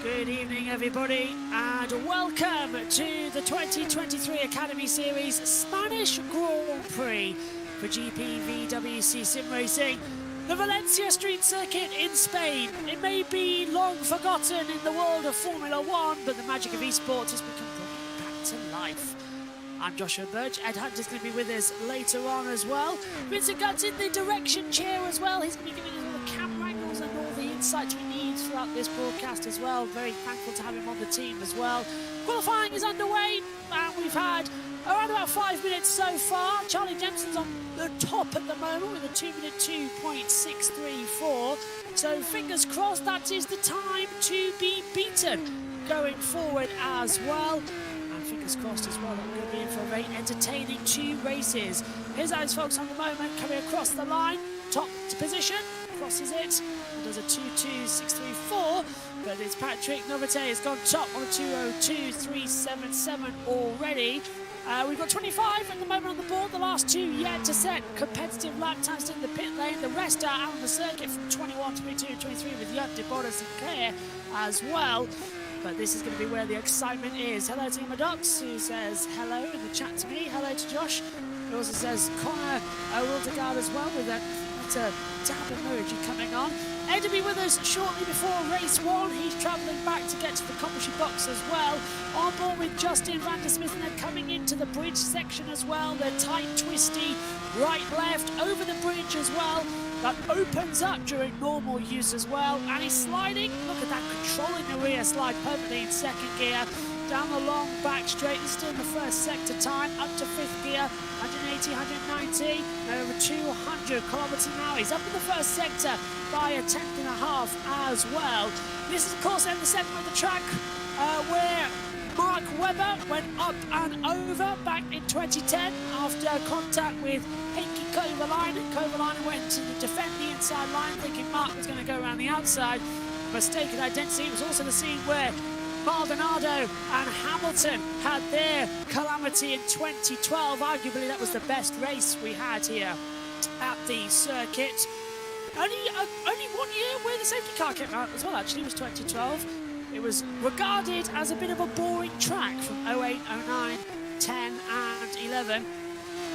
Good evening, everybody, and welcome to the 2023 Academy Series Spanish Grand Prix for GPVWC Sim Racing. The Valencia street circuit in Spain. It may be long forgotten in the world of Formula One, but the magic of esports has become brought back to life. I'm Joshua Burch. Ed Hunt is going to be with us later on as well. Vincent Gutt's in the direction chair as well. He's going to be giving us all the camera angles and all the insights we need throughout this broadcast as well. Very thankful to have him on the team as well. Qualifying is underway, and we've had around about 5 minutes so far. Charlie Dempsey's on the top at the moment with a 2-minute 2.634. So fingers crossed that is the time to be beaten going forward as well. And fingers crossed as well that we're going to be in for a very entertaining 2 races. Here's those folks on the moment coming across the line. Top position, crosses it, and does a 2.2634. But it's Patrick Novate has gone top on a 2.02.377 already. We've got 25 at the moment on the board, the last 2 yet to set. Competitive lap times in the pit lane. The rest are out on the circuit from 21, 22, and 23 with Gutt, DeBonis and Claire as well. But this is going to be where the excitement is. Hello to Emma Docs, who says hello in the chat to me. Hello to Josh, who also says Connor Wildegard as well with that dab emoji coming on. Ed will be with us shortly before race 1. He's travelling back to get to the commentary box as well. On board with Justin van der Smith, and they're coming into the bridge section as well. They're tight, twisty, right, left, over the bridge as well. That opens up during normal use as well. And he's sliding. Look at that, controlling the rear slide perfectly in 2nd gear. Down the long back straight, he's still in the 1st sector time, up to 5th gear, 180, 190, over 200 kilometers an hour. He's up in the 1st sector by a 10.5 as well. This is, of course, in the segment of the track where Mark Webber went up and over back in 2010 after contact with Heikki Kovalainen. Kovalainen went to defend the inside line, thinking Mark was going to go around the outside. Mistaken identity. It was also the scene where Maldonado and Hamilton had their calamity in 2012. Arguably, that was the best race we had here at the circuit. only 1 year where the safety car came out as well, actually. It was 2012. It was regarded as a bit of a boring track from 08, 09, 10 and 11.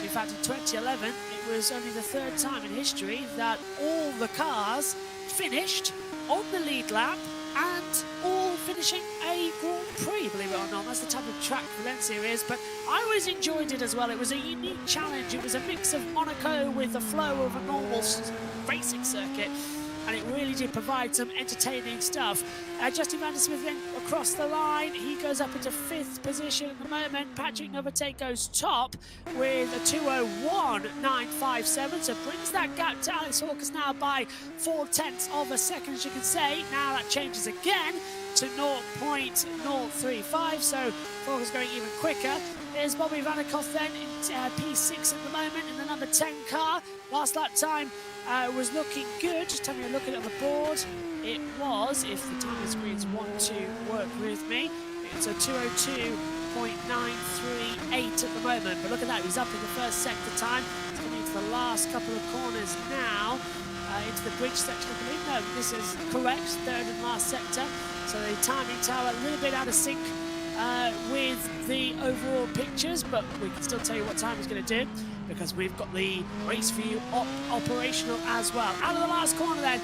In fact, in 2011, it was only the third time in history that all the cars finished on the lead lap and all finishing a Grand Prix, believe it or not. That's the type of track Valencia is, but I always enjoyed it as well. It was a unique challenge. It was a mix of Monaco with the flow of a normal racing circuit, and it really did provide some entertaining stuff. Justin Van der Smith then across the line. He goes up into 5th position at the moment. Patrick Novatek goes top with a 2:01.957, so brings that gap to Alex Hawkins now by 0.4 of a second, as you can say. Now that changes again to 0.035, so Hawkins going even quicker. There's Bobby Vanikoff then in P6 at the moment in the number 10 car. Last lap time was looking good. Just having a look at it on the board. It was, if the timing screens want to work with me, it's a 2:02.938 at the moment. But look at that, he's up in the first sector time. He's coming into the last couple of corners now. Into the bridge section, I believe. No, this is correct, third and last sector. So the timing tower a little bit out of sync with the overall pictures, but we can still tell you what time he's going to do because we've got the race view operational as well. Out of the last corner then,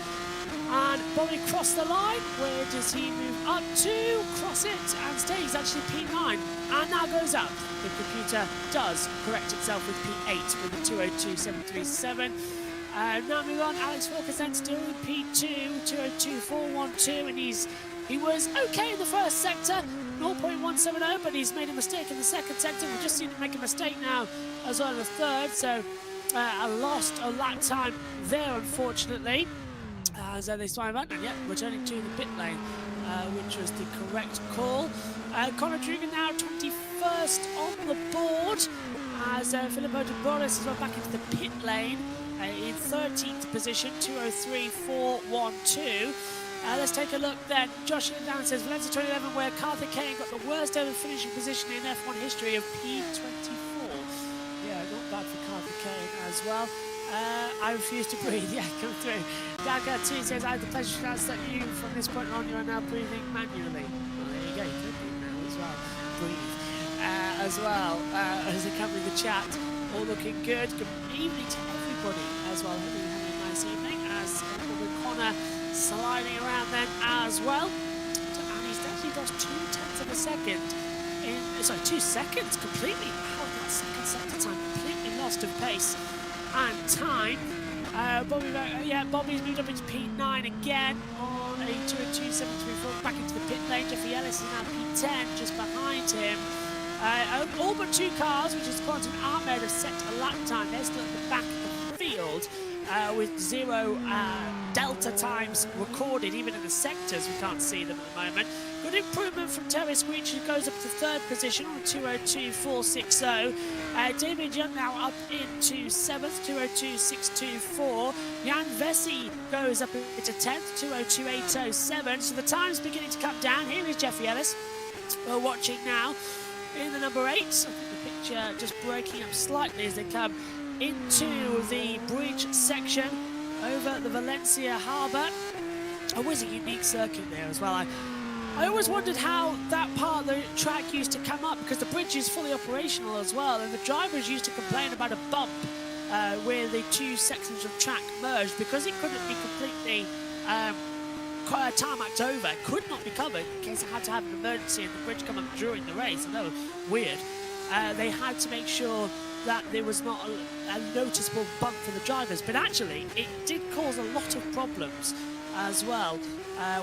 and Bobby crossed the line. Where does he move up to? Cross it and stays actually P9, and now goes up. The computer does correct itself with P8 with a 2:02.737. Now move on, Alex Hawkins then still in P2, 2:02.412, and he was okay in the first sector, 0.170, but he's made a mistake in the second sector. We've just seen him make a mistake now as well in the third, so I lost a lap time there, unfortunately. So they swam out, and yet returning to the pit lane, which was the correct call. Conor Drugan now 21st on the board, as Filippo de Boris is back into the pit lane. In 13th position, 2:03.412. Let's take a look then. Josh Down says Valencia 2011, where Carthy Kane got the worst ever finishing position in F1 history of P24. Yeah, not bad for Carthy Kane as well. I refuse to breathe. Yeah, come through. Dagger 2 says, I had the pleasure to announce that you, from this point on, you are now breathing manually. Well, there you go. You could breathe now as well. Breathe. As well as they come in the chat. All looking good. Good evening to everybody as well. Hope you're having a nice evening. As with Connor sliding around then as well. And he's actually lost 0.2 of a second. Sorry, 2 seconds completely. Wow, that second sector time completely lost of pace and time. Bobby's moved up into P9 again on a 2:02.734 back into the pit lane. Jeffrey Ellis is now P10 just behind him. All but 2 cars, which is Quantum Ahmed, have set a lap time. They're still at the back of the field with 0 delta times recorded, even in the sectors. We can't see them at the moment. Good improvement from Terry Screech, who goes up to 3rd position on 2:02.460. David Young now up into 7th, 2:02.624. Jan Vesey goes up into 10th, 2:02.807. So the time's beginning to come down. Here is Jeffrey Ellis. We're watching now in the number 8. I think the picture just breaking up slightly as they come into the bridge section over the Valencia harbour. Always a unique circuit there as well. I always wondered how that part of the track used to come up, because the bridge is fully operational as well, and the drivers used to complain about a bump where the 2 sections of track merged, because it couldn't be completely tarmacked over. It could not be covered in case it had to have an emergency and the bridge come up during the race. I know, weird. They had to make sure that there was not a noticeable bump for the drivers, but actually it did cause a lot of problems as well,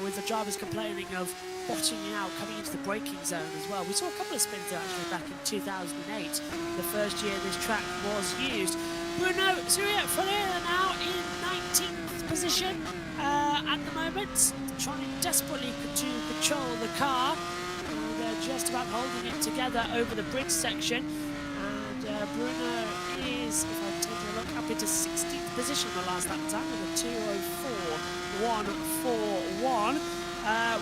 with the drivers complaining of bottoming out coming into the braking zone as well. We saw a couple of spins there actually back in 2008, the first year this track was used. Bruno Zuriat Ferreira now in 19th position at the moment, trying desperately to control the car. They're just about holding it together over the bridge section, and Bruno is, if I take a look, up into 16th position the last lap time with a 2:04.141.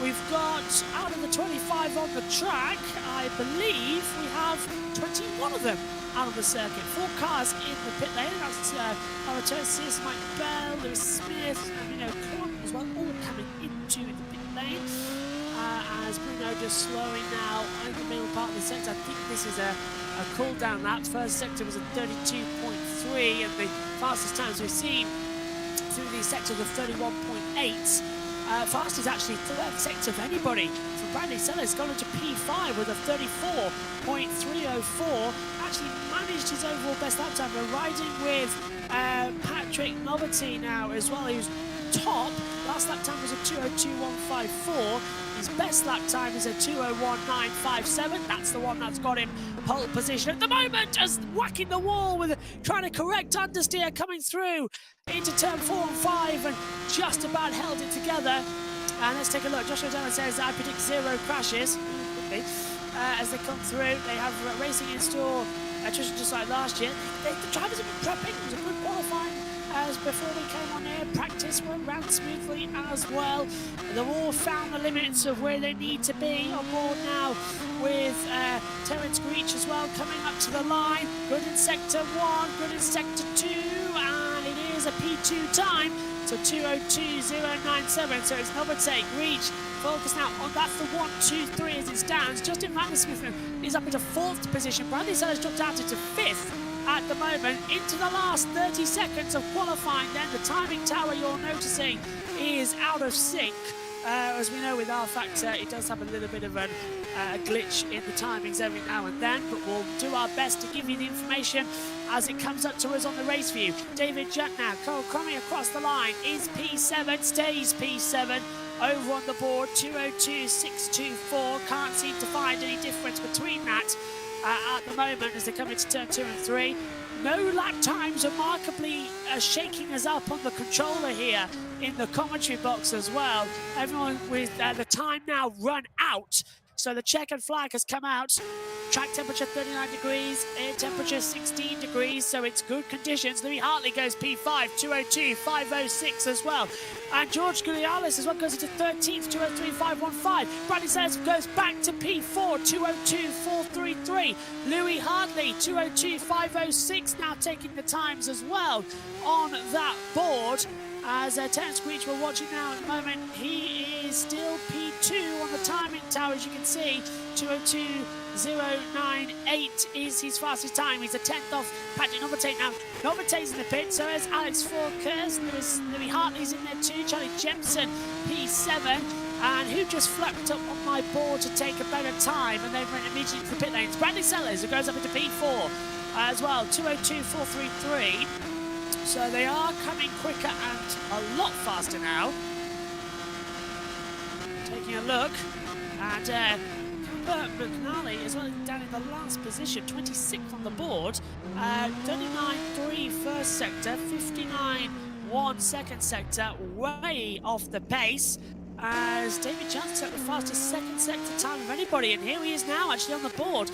We've got, out of the 25 on the track, I believe we have 21 of them out of the circuit. 4 cars in the pit lane. That's Aratosis, Mike Bell, Lewis Smith, and Clark as well, all coming into the pit lane. As Bruno just slowing now in the middle part of the sector. I think this is a cool down lap. First sector was a 32.3, and the fastest times we've seen through these sectors of 31.8. Fastest actually third sector of anybody. So Bradley Sellers gone into P5 with a 34.304. Actually managed his overall best lap time. We're riding with Patrick Novelty now as well. He was top. Last lap time was a 2:02.154. His best lap time is a 2:01.957. That's the one that's got him pole position at the moment, just whacking the wall with trying to correct understeer coming through into turn 4 and 5 and just about held it together. And let's take a look. Joshua Dillon says, I predict 0 crashes. As they come through, they have racing in store, just like last year. The drivers have been prepping. It was a good qualifying as before they came on here. Practice went round smoothly as well. They've all found the limits of where they need to be on board now with Terence Greach as well coming up to the line. Good in sector 1, good in sector 2, and it is a P2 time. So 2:02.097. So it's Novelty, Greach, focus now on that's the 1, 2, 3 as it stands. Justin Vandersmith is up into 4th position. Bradley Sellers dropped out into 5th. At the moment, into the last 30 seconds of qualifying, then the timing tower you're noticing is out of sync. As we know with R Factor, it does have a little bit of a glitch in the timings every now and then, but we'll do our best to give you the information as it comes up to us on the race view. David Jutt now, Cole Crummy across the line, is P7, stays P7. Over on the board, 2:02.624. Can't seem to find any difference between that at the moment as they come into turn 2 and 3. No lap times remarkably shaking us up on the controller here in the commentary box as well. Everyone with the time now run out. So the checkered flag has come out. Track temperature 39 degrees, air temperature 16 degrees, so it's good conditions. Louis Hartley goes P5, 2:02.506 as well. And George Gulialis as well goes into 13th, 2:03.515. Bradley Sellers goes back to P4, 2:02.433. Louis Hartley, 2:02.506, now taking the times as well on that board. As Terence Greach we're watching now at the moment, he is still P2 on the timing tower, as you can see. 2:02.098 is his fastest time. He's a 10th off Patrick Novelty now. Novelty's in the pit, so is Alex Forkers. Louis Hartley's in there too. Charlie Jemson, P7. And who just flapped up on my board to take a better time and then went immediately to the pit lanes. Bradley Sellers, who goes up into P4 as well, 2:02.433. So they are coming quicker and a lot faster now. Taking a look at McNally as well, down in the last position, 26th on the board. 39.3 first sector, 59.1 second sector, way off the pace. As David Johnson at the fastest second sector time of anybody, and here he is now actually on the board.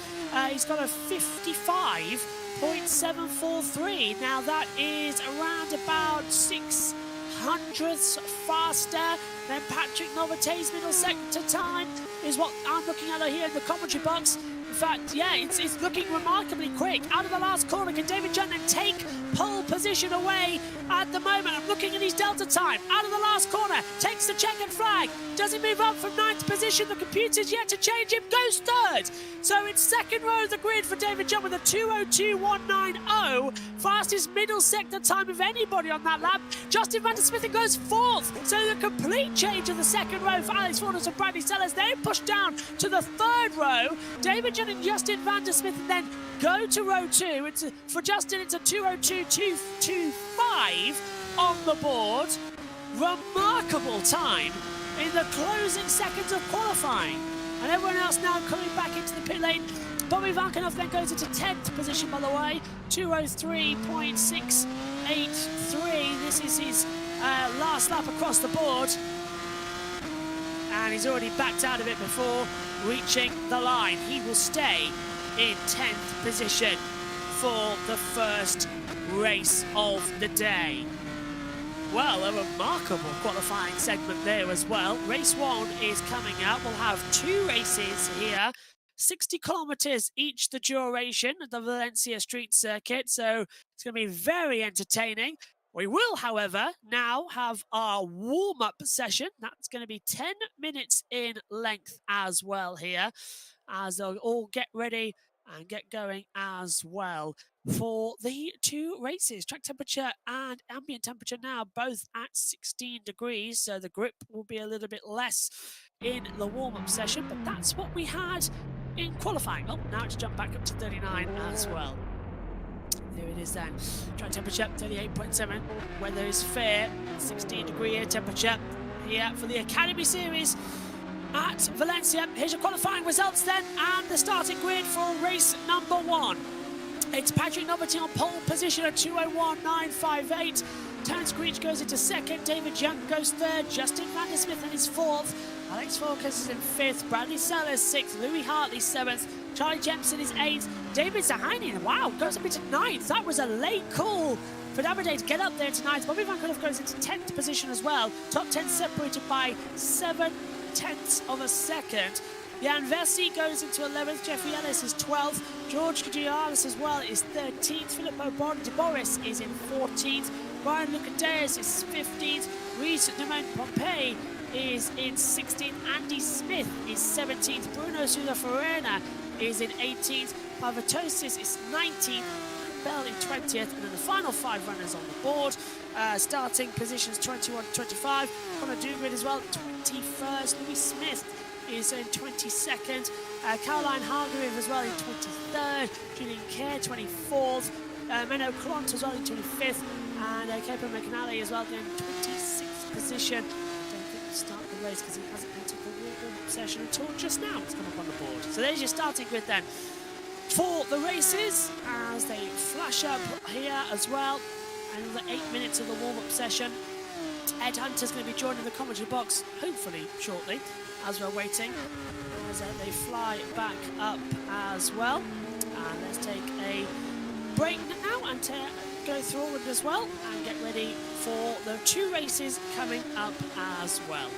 He's got a 55.743. Now that is around about 600ths faster than Patrick Novelty's middle sector time, is what I'm looking at here in the commentary box. In fact, yeah, it's looking remarkably quick. Out of the last corner, can David Jutt take pole position away at the moment? I'm looking at his delta time. Out of the last corner, takes the checkered flag. Does he move up from 9th position? The computer's yet to change him, goes 3rd. So it's second row of the grid for David Jutt with a 2:02.190. Fastest middle sector time of anybody on that lap. Justin Vandersmith goes 4th. So the complete change of the second row for Alex Forkers and Bradley Sellers. They push down to the 3rd row. David Jutt and Justin Vandersmith and then go to row 2. For Justin, it's a 2:02.225 on the board. Remarkable time in the closing seconds of qualifying. And everyone else now coming back into the pit lane. Bobby Valkenhoff then goes into 10th position, by the way. 2:03.683. This is his last lap across the board. And he's already backed out of it before reaching the line. He will stay in 10th position for the first race of the day. Well, a remarkable qualifying segment there as well. Race 1 is coming up. We'll have 2 races here. 60 kilometers each the duration of the Valencia street circuit, so it's going to be very entertaining. We will, however, now have our warm-up session. That's going to be 10 minutes in length as well here, as they'll all get ready and get going as well for the 2 races. Track temperature and ambient temperature now both at 16 degrees, so the grip will be a little bit less in the warm-up session, but that's what we had in qualifying. Oh, now it's jumped back up to 39 as well. There it is then. Track temperature 38.7. Weather is fair. 16-degree air temperature here for the Academy Series at Valencia. Here's your qualifying results then, and the starting grid for race number 1. It's Patrick Novelty on pole position at 2:01.958. Terence Creech goes into second. David Young goes third. Justin Van der Smith is fourth. Alex Focus is in fifth. Bradley Sellers sixth. Louis Hartley seventh. Charlie Jemison is eighth. David Zahainin, wow, goes up into ninth. That was a late call for Davide to get up there tonight. Bobby Van Cunliffe goes into 10th position as well. Top 10 separated by 7/10 of a second. Jan Versi goes into 11th. Jeffrey Ellis is 12th. George Gialis as well is 13th. Filippo Boris is in 14th. Brian Lucadeus is 15th. Reese Dumont Pompey is in 16th. Andy Smith is 17th. Bruno Souza Ferreira is in 18th. Pavatosis is 19th. Bell in 20th. And then the final 5 runners on the board. Starting positions 21 to 25. Connor Dugrid as well, 21st. Louis Smith is in 22nd. Caroline Hargreave as well in 23rd. Julian Kerr 24th. Menno Clont as well in 25th. And Capo McNally as well in 26th position. Don't think we'll start the race because he hasn't entered the warm-up session until just now. It's come up on the board. So there's your starting grid then for the races as they flash up here as well. Another 8 minutes of the warm-up session. Ed Hunter's going to be joining the commentary box hopefully shortly as we're waiting as they fly back up as well. And let's take a break now and go forward as well and get ready for the 2 races coming up as well.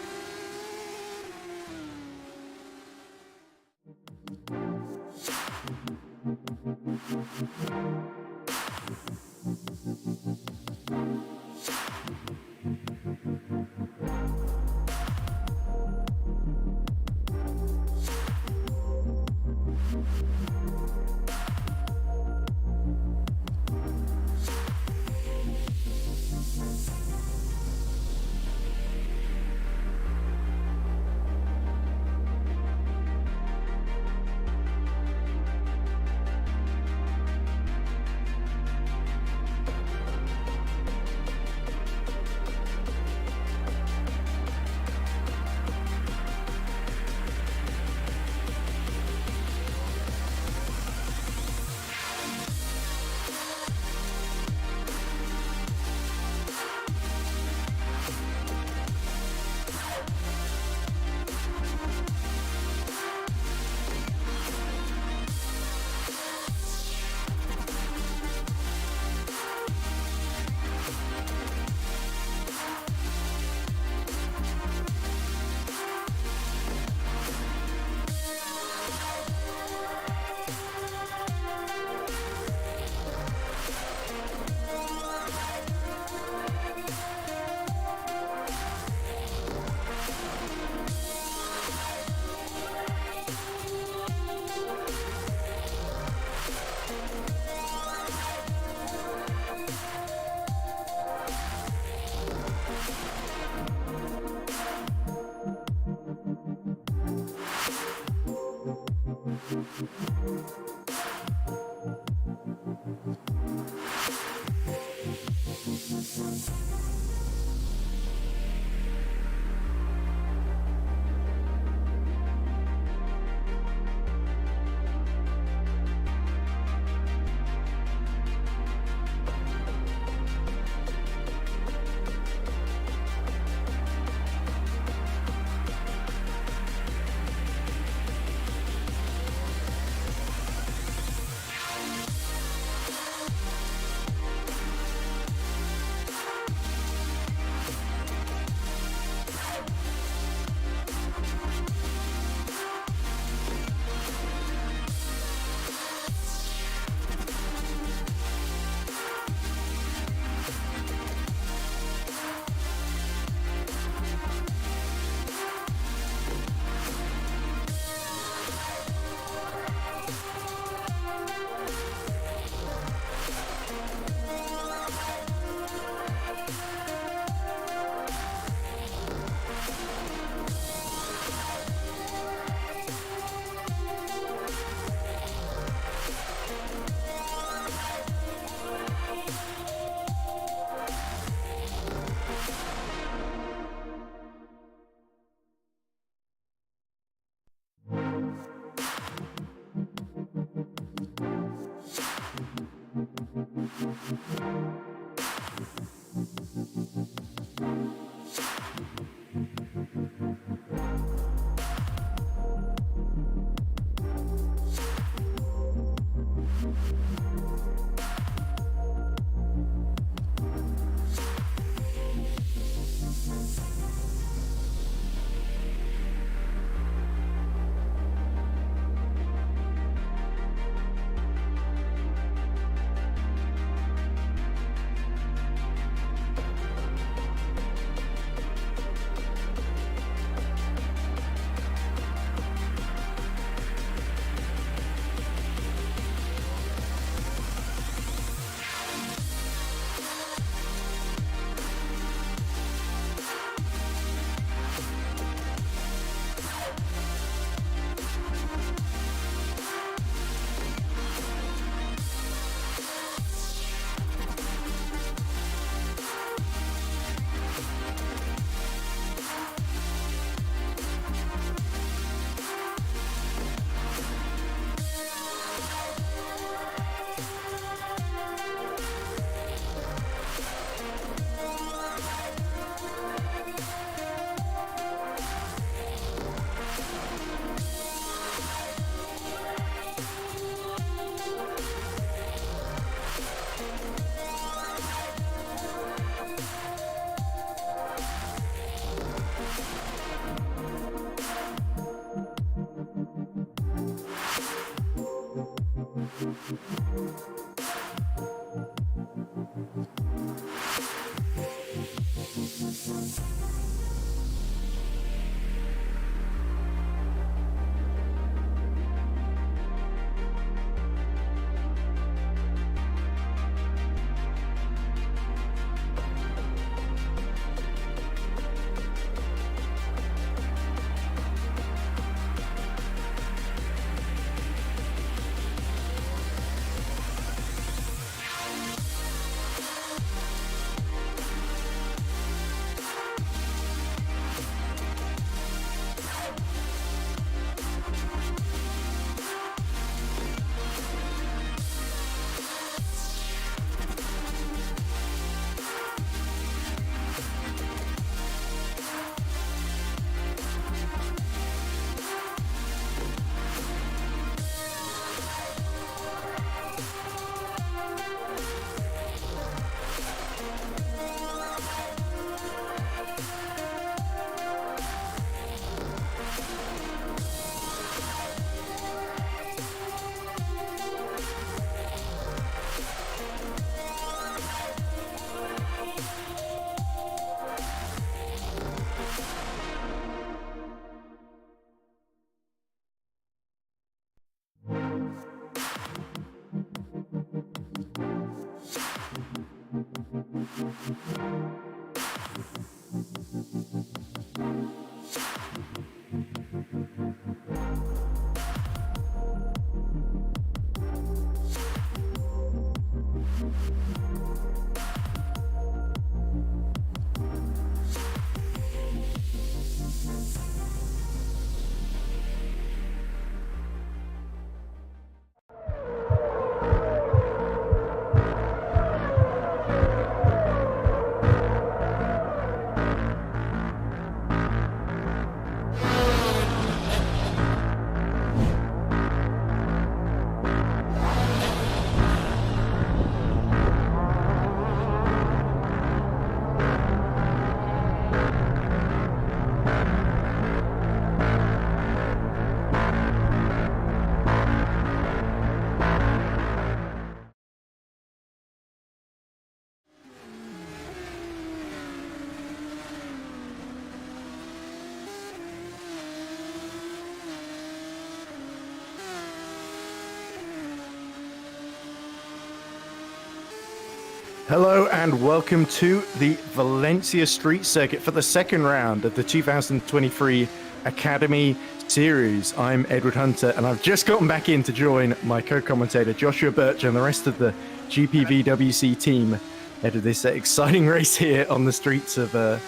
Hello and welcome to the Valencia Street Circuit for the second round of the 2023 Academy Series. I'm Edward Hunter and I've just gotten back in to join my co-commentator Joshua Burch and the rest of the GPVWC team ahead of this exciting race here on the streets of the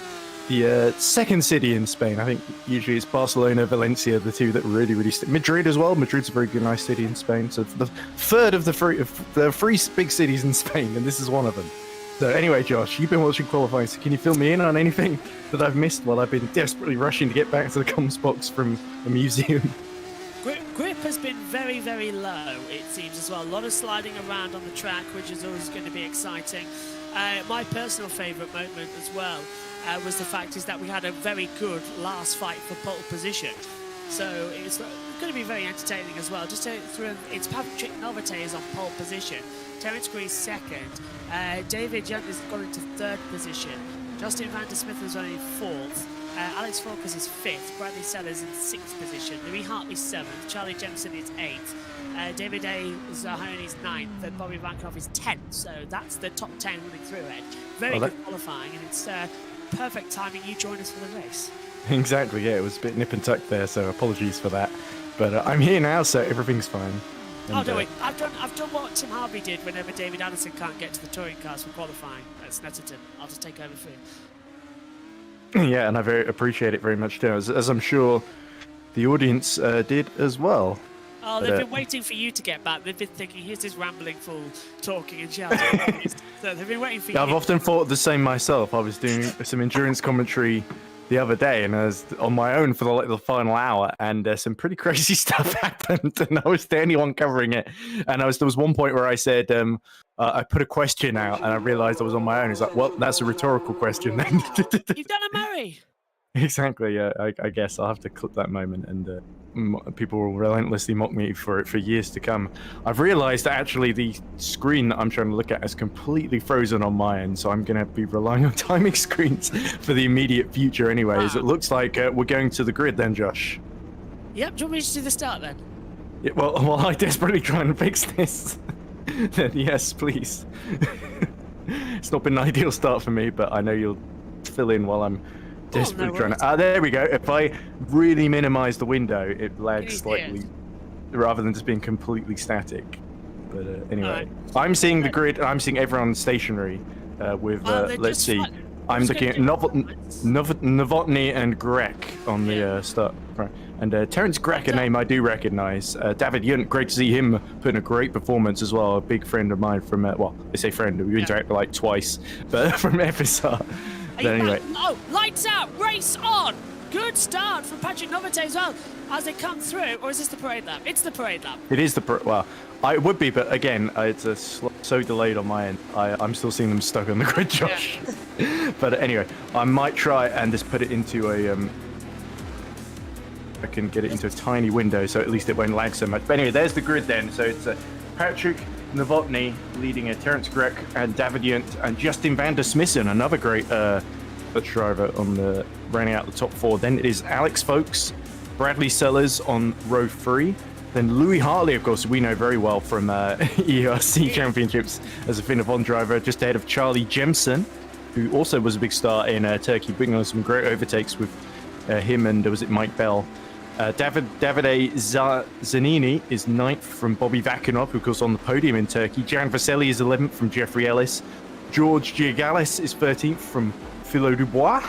second city in Spain. I think usually it's Barcelona, Valencia, the two that really stick. Madrid as well. Madrid's a very good, nice city in Spain. So it's the third of the three big cities in Spain, and this is one of them. So anyway, Josh, you've been watching qualifying, so can you fill me in on anything that I've missed while I've been desperately rushing to get back to the comms box from a museum? Grip has been very low, it seems, as well. A lot of sliding around on the track, which is always going to be exciting. My personal favourite moment as well was the fact is that we had a very good last fight for pole position. So it's going to be very entertaining as well. Just through, it's Patrick Novate is on pole position, Terence Grease second, David Young has gone into third position, Justin Van der Smith is only fourth, Alex Falkers is fifth, Bradley Sellers in sixth position, Louis Hartley seventh, Charlie Jemison is eighth, David A. Zahone is ninth, and Bobby Vankov is 10th. So that's the top 10 running through, Ed. Very good qualifying, and it's perfect timing you join us for the race. Exactly, yeah, it was a bit nip and tuck there, so apologies for that. But I'm here now, so everything's fine. And, oh, don't worry. I've done what Tim Harvey did whenever David Anderson can't get to the touring cars for qualifying at Snetterton. I'll just take over for you. Yeah, and I very appreciate it very much too, as I'm sure the audience did as well. Oh, they've been waiting for you to get back. They've been thinking, here's this rambling fool talking and shouting. So they've been waiting for you. I've often thought the same myself. I was doing some endurance commentary the other day, and I was on my own for the final hour, and some pretty crazy stuff happened, and I was the only one covering it. And there was one point where I said, I put a question out, and I realised I was on my own. It's like, well, that's a rhetorical question then. You've done a Murray. Exactly. Yeah, I guess I'll have to clip that moment, and people will relentlessly mock me for it for years to come. I've realised that actually the screen that I'm trying to look at is completely frozen on my end, so I'm going to be relying on timing screens for the immediate future. Anyways, it looks like we're going to the grid then, Josh. Yep. Do you want me to do the start then? Yeah, well, while I desperately try and fix this, then yes, please. It's not been an ideal start for me, but I know you'll fill in while I'm desperately trying to. There we go. If I really minimize the window, it lags slightly, rather than just being completely static. But anyway, I'm seeing the grid. I'm seeing everyone stationary. With let's see. I'm looking at Novotny and Grek on the start. And Terence Grek, a name I do recognize. David Yunt, great to see him putting a great performance as well. A big friend of mine from, well, I say friend, we interacted like twice, but from FSR. But anyway. Oh, lights out, race on! Good start from Patrick Novotny as well as they come through. Or is this the parade lap? It's the parade lap. It is well, it would be, but again, it's so delayed on my end. I'm still seeing them stuck on the grid, Josh. Yeah. But anyway, I might try and just put it into a. I can get it into a tiny window, so at least it won't lag so much. But anyway, there's the grid then. So it's Patrick Novotny leading Terence Grek and David Yunt and Justin van der Smissen, another great Dutch driver on the rounding out the top four. Then it is Alex Folkes, Bradley Sellers on row 3. Then Louis Hartley, of course, we know very well from ERC Championships as a Finavon driver, just ahead of Charlie Jemson, who also was a big star in Turkey, bringing on some great overtakes with him and was it Mike Bell. Davide Zanini is 9th from Bobby Vakinov, who of course on the podium in Turkey. Jan Vaselli is 11th from Jeffrey Ellis. George Giagalis is 13th from Philo Dubois.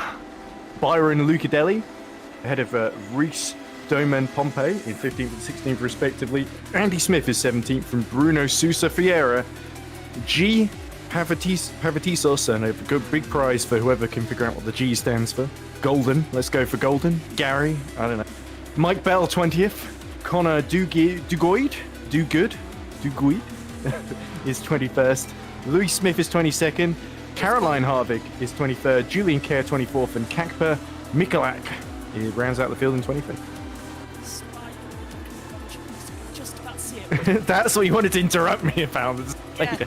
Byron Lucadelli ahead of Reese Doman Pompey in 15th and 16th respectively. Andy Smith is 17th from Bruno Sousa Fiera. G Pavatisos, and a good big prize for whoever can figure out what the G stands for. Golden, let's go for Golden. Gary, I don't know. Mike Bell, 20th. Connor Dugoid is 21st. Louis Smith is 22nd. Caroline Harvick is 23rd. Julian Kerr, 24th. And Kakper Mikulak rounds out the field in 25th. Just about see it. That's what you wanted to interrupt me about. Yeah.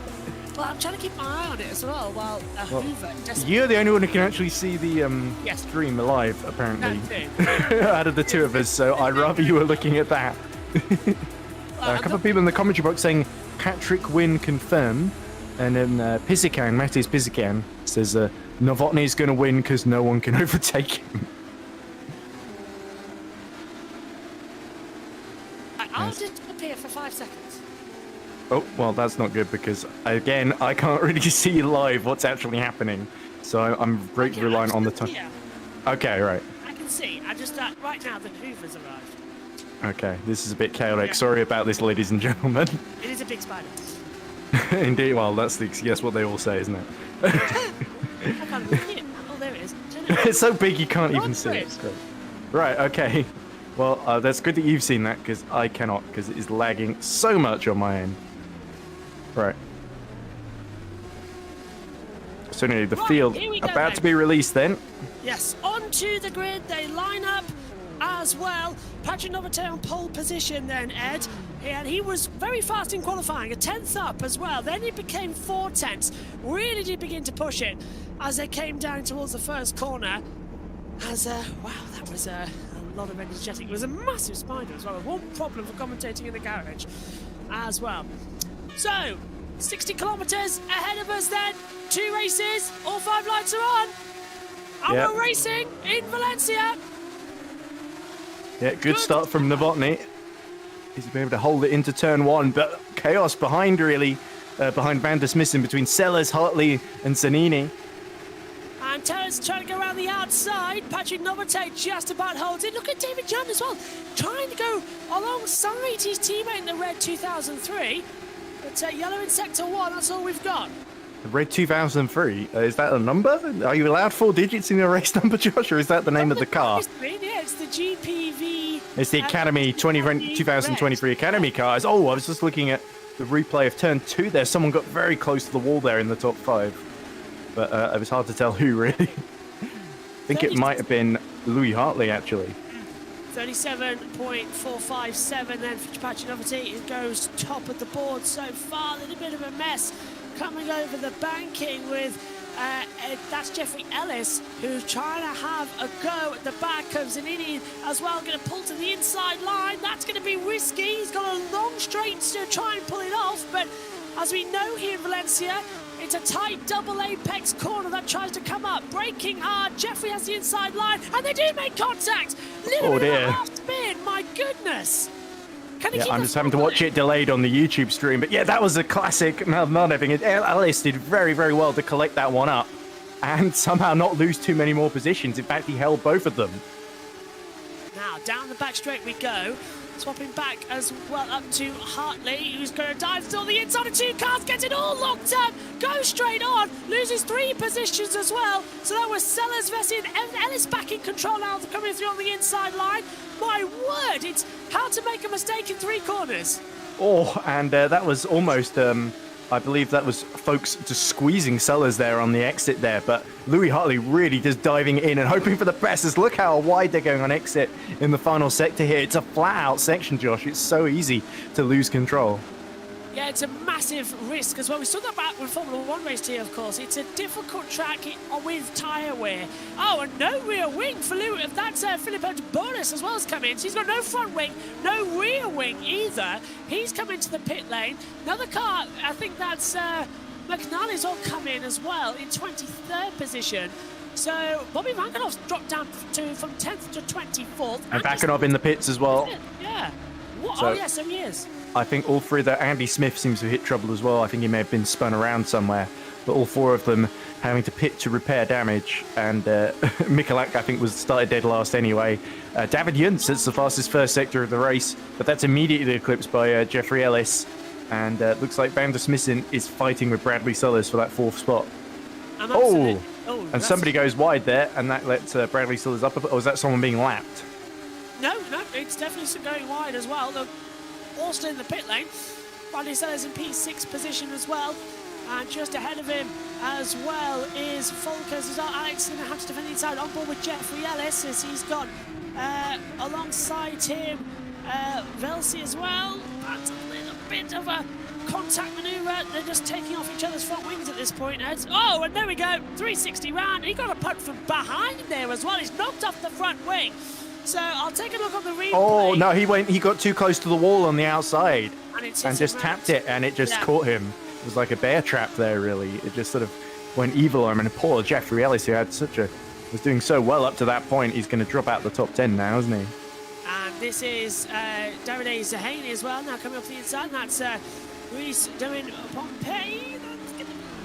Well, I'm trying to keep my eye on it as well. While Hoover you're the only one who can actually see the stream live, apparently, out of the two of us. So I'd rather you were looking at that. A couple of people in the commentary box saying Patrick win confirmed, and then Matis Pisikan says Novotny is going to win because no one can overtake him. I'll just appear for 5 seconds. Oh, well, that's not good because, again, I can't really see live what's actually happening. So I'm relying on the time. Yeah. Okay, right. I can see. I just, right now, the Hoovers arrived. Okay, this is a bit chaotic. Yeah. Sorry about this, ladies and gentlemen. It is a big spider. Indeed, well, that's what they all say, isn't it? I can't see it. Oh, there it is. It's so big you can't even see it. It's great. Right, okay. Well, that's good that you've seen that because I cannot, because it is lagging so much on my end. Right. So anyway, the field about to be released then. Yes, onto the grid. They line up as well. Patrick Novotny on pole position then, Ed. And he was very fast in qualifying, a 10th up as well. Then he became 4 tenths. Really did begin to push it as they came down towards the first corner. As, wow, that was a lot of energetic. It was a massive spider as well. One problem for commentating in the garage as well. So, 60 kilometers ahead of us then. 2 races, all 5 lights are on. And we're racing in Valencia. Yeah, good start from Novotny. He's been able to hold it into turn 1, but chaos behind really, behind Van der Smissen between Sellers, Hartley and Zanini. And Terence trying to go around the outside. Patrick Novotny just about holds it. Look at David Young as well, trying to go alongside his teammate in the red 2003. But yellow in sector 1, that's all we've got. The red 2003, is that a number? Are you allowed 4 digits in your race number, Josh, or is that the name of the car? Yeah, it's the GPV. It's the Academy 2023 Academy cars. Oh, I was just looking at the replay of turn 2 there. Someone got very close to the wall there in the top 5. But it was hard to tell who, really. I think it might have been Louis Hartley, actually. 37.457 then for Patchy Novelty. It goes top of the board so far. A little bit of a mess coming over the banking with that's Jeffrey Ellis, who's trying to have a go at the back of Zanini as well, going to pull to the inside line. That's going to be risky. He's got a long straight to try and pull it off, but as we know here in Valencia, it's a tight double apex corner that tries to come up, braking hard. Jeffrey has the inside line, and they do make contact. Little bit of a half spin, my goodness. I'm just having to watch it delayed on the YouTube stream, but yeah, that was a classic not having it. Ellis did very, very well to collect that one up and somehow not lose too many more positions. In fact, he held both of them. Now, down the back straight we go. Swapping back as well up to Hartley, who's going to dive still the inside of two cars, gets it all locked up, goes straight on, loses 3 positions as well. So that was Sellers, Vessi and Ellis back in control now, coming through on the inside line. My word, it's how to make a mistake in 3 corners. Oh, and that was almost, I believe that was folks just squeezing Sellers there on the exit there, but Louis Hartley really just diving in and hoping for the best. As look how wide they're going on exit in the final sector here. It's a flat out section, Josh. It's so easy to lose control. Yeah, it's a massive risk as well. We still got back with Formula 1 race here, of course. It's a difficult track with tyre wear. Oh, and no rear wing for Louis. That's Filippo Boris as well has come in. So he's got no front wing, no rear wing either. He's come into the pit lane. Another car, I think that's McNally's all come in as well in 23rd position. So Bobby Vankanov's dropped down from 10th to 24th. And Vankanov in the pits as well. Yeah. What? So, oh, yeah, so he is. I think all 3 there. Andy Smith seems to have hit trouble as well. I think he may have been spun around somewhere. But all 4 of them having to pit to repair damage. And Mikulak, I think, was started dead last anyway. David Yuntz, it's the fastest first sector of the race. But that's immediately eclipsed by Jeffrey Ellis. And looks like Van der Smissen is fighting with Bradley Sellers for that 4th spot. And somebody goes wide there. And that lets Bradley Sellers up. Or was that someone being lapped? No, it's definitely going wide as well. Also in the pit lane, Bradley Sellers in P6 position as well, and just ahead of him as well is Volkers as well. Alex going to have to defend the inside on board with Jeffrey Ellis as he's got alongside him Valencia as well. That's a little bit of a contact manoeuvre. They're just taking off each other's front wings at this point. Oh, and there we go, 360 round. He got a putt from behind there as well. He's knocked off the front wing. So I'll take a look on the replay. Oh no, he got too close to the wall on the outside and just tapped it, and it just caught him. It was like a bear trap there, really. It just sort of went evil. I mean, poor Jeffrey Ellis, who had was doing so well up to that point. He's going to drop out the top 10 now, isn't he? And this is Davide Zahaney as well, now coming off the inside. And that's Luis doing Pompey.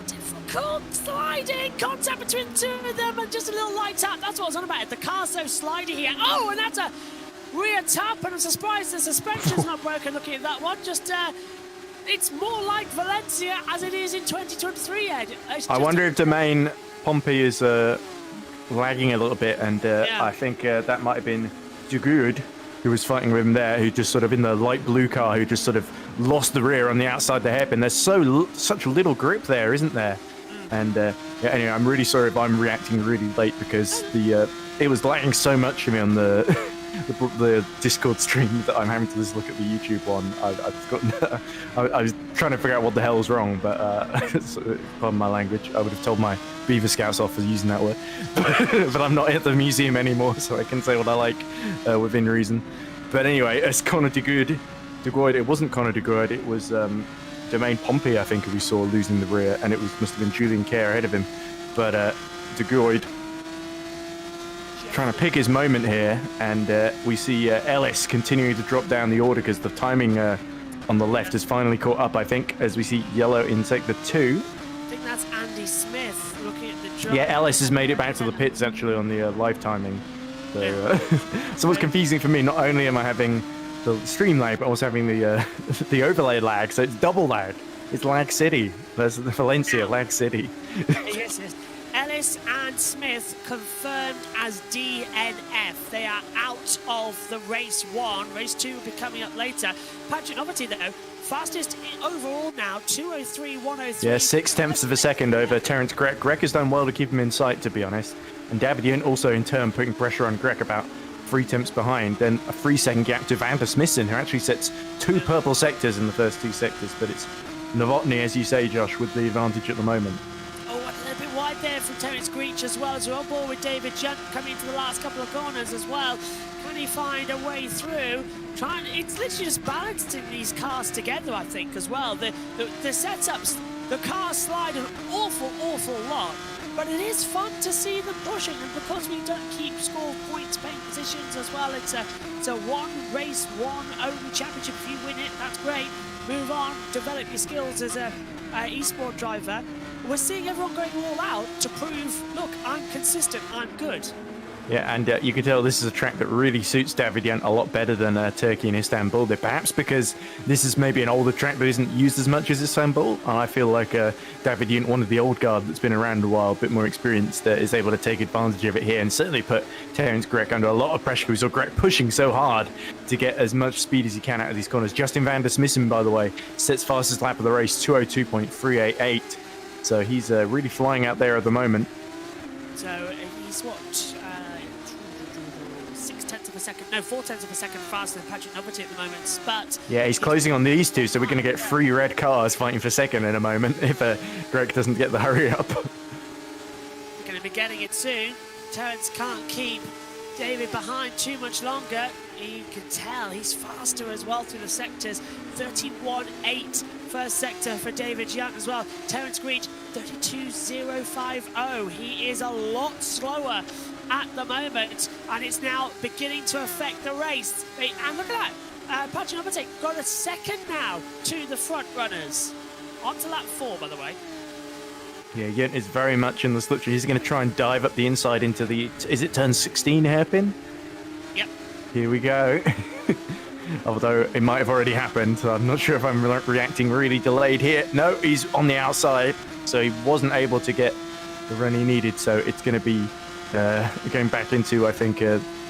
Difficult sliding contact between the 2 of them, and just a little light tap. That's what I was on about. The car's so slidey here. Oh, and that's a rear tap, and I'm surprised the suspension's not broken. Looking at that one, just it's more like Valencia as it is in 2023, Ed. I wonder if Domain Pompey is lagging a little bit, and I think that might have been Dugoud who was fighting with him there, who just sort of in the light blue car, who just sort of lost the rear on the outside of the hairpin. There's such little grip there, isn't there? And anyway, I'm really sorry if I'm reacting really late because it was lagging so much for me on the Discord stream that I'm having to just look at the YouTube one. I was trying to figure out what the hell was wrong, but pardon my language. I would have told my Beaver Scouts off for using that word, but I'm not at the museum anymore, so I can say what I like within reason. But anyway, it's Connor de Goid. It wasn't Connor de Goid. It was Domain Pompey, I think, who we saw losing the rear, and it must have been Julian Kerr ahead of him. But de Goid trying to pick his moment here, and we see Ellis continuing to drop down the order because the timing on the left has finally caught up, I think, as we see yellow in sector 2. I think that's Andy Smith looking at the drop. Yeah, Ellis has made it back to the pits actually on the live timing. So, so what's confusing for me, not only am I having the stream lag, but also having the overlay lag, so it's double lag. It's Lag City. There's Valencia, Lag City. Yes. Ellis and Smith confirmed as DNF. They are out of the race 1. Race 2 will be coming up later. Patrick Novelty, though, fastest overall now, 2:03.103. Yeah, 0.6 of a second over Terence Grech. Grech has done well to keep him in sight, to be honest. And Davidian also in turn putting pressure on Greg about 3 tenths behind. Then a 3-second gap to Van der Smissen, who actually sets 2 purple sectors in the first 2 sectors. But it's Novotny, as you say, Josh, with the advantage at the moment. Oh, a little bit wide there from Terence Greach as well, as we're on board with David Junt coming into the last couple of corners as well. Can he find a way through? It's literally just balancing these cars together, I think, as well. The setups, the cars slide an awful lot, but it is fun to see them pushing, and because we don't keep score points, paying positions as well, it's a one race, one only championship. If you win it, that's great. Move on, develop your skills as a esport driver. We're seeing everyone going all out to prove, look, I'm consistent, I'm good. Yeah, and you can tell this is a track that really suits Davidian a lot better than Turkey and Istanbul. Perhaps because this is maybe an older track that isn't used as much as Istanbul. And I feel like Davidian, one of the old guard that's been around a while, a bit more experienced, is able to take advantage of it here and certainly put Terence Greg under a lot of pressure. We saw Greg pushing so hard to get as much speed as he can out of these corners. Justin Van der Smissen, by the way, sets fastest lap of the race, 2:02.388. So he's really flying out there at the moment. So he's what? 4 tenths of a second faster than Patrick Novelty at the moment, but... Yeah, he's closing on these two, so we're going to get 3 red cars fighting for second in a moment if Greg doesn't get the hurry up. We're going to be getting it soon. Terence can't keep David behind too much longer. You can tell he's faster as well through the sectors. 31.8 first sector for David Junt as well. Terence Greach, 32.050. He is a lot slower at the moment, and it's now beginning to affect the race. And look at that, Patrick Novelty got a second now to the front runners. On to lap 4, by the way. Yeah, Junt is very much in the slipstream. He's going to try and dive up the inside into the, is it turn 16 hairpin? Yep. Here we go. Although it might have already happened, so I'm not sure if I'm reacting really delayed here. No, he's on the outside, so he wasn't able to get the run he needed, so it's going to be going back into, I think,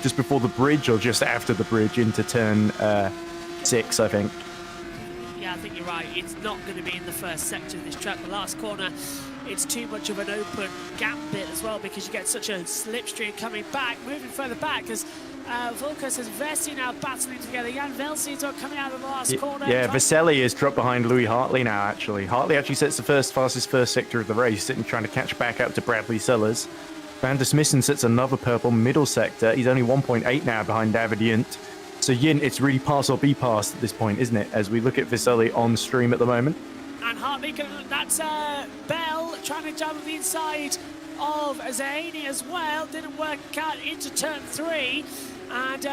just before the bridge or just after the bridge into turn 6, I think. Yeah, I think you're right. It's not going to be in the first sector of this track. The last corner, it's too much of an open gap bit as well, because you get such a slipstream coming back, moving further back as Vulcus and Vessi now battling together. Jan Velsi's coming out of the last corner. Yeah, Veseli is dropped behind Louis Hartley now, actually. Hartley actually sets the fastest first sector of the race, sitting trying to catch back up to Bradley Sellers. Van der Smissen sets another purple middle sector. He's only 1.8 now behind David Junt. So Yin, it's really pass or be passed at this point, isn't it? As we look at Veseli on stream at the moment. And Hartley, that's Bell trying to jump on the inside of Zaini as well. Didn't work out into turn 3. And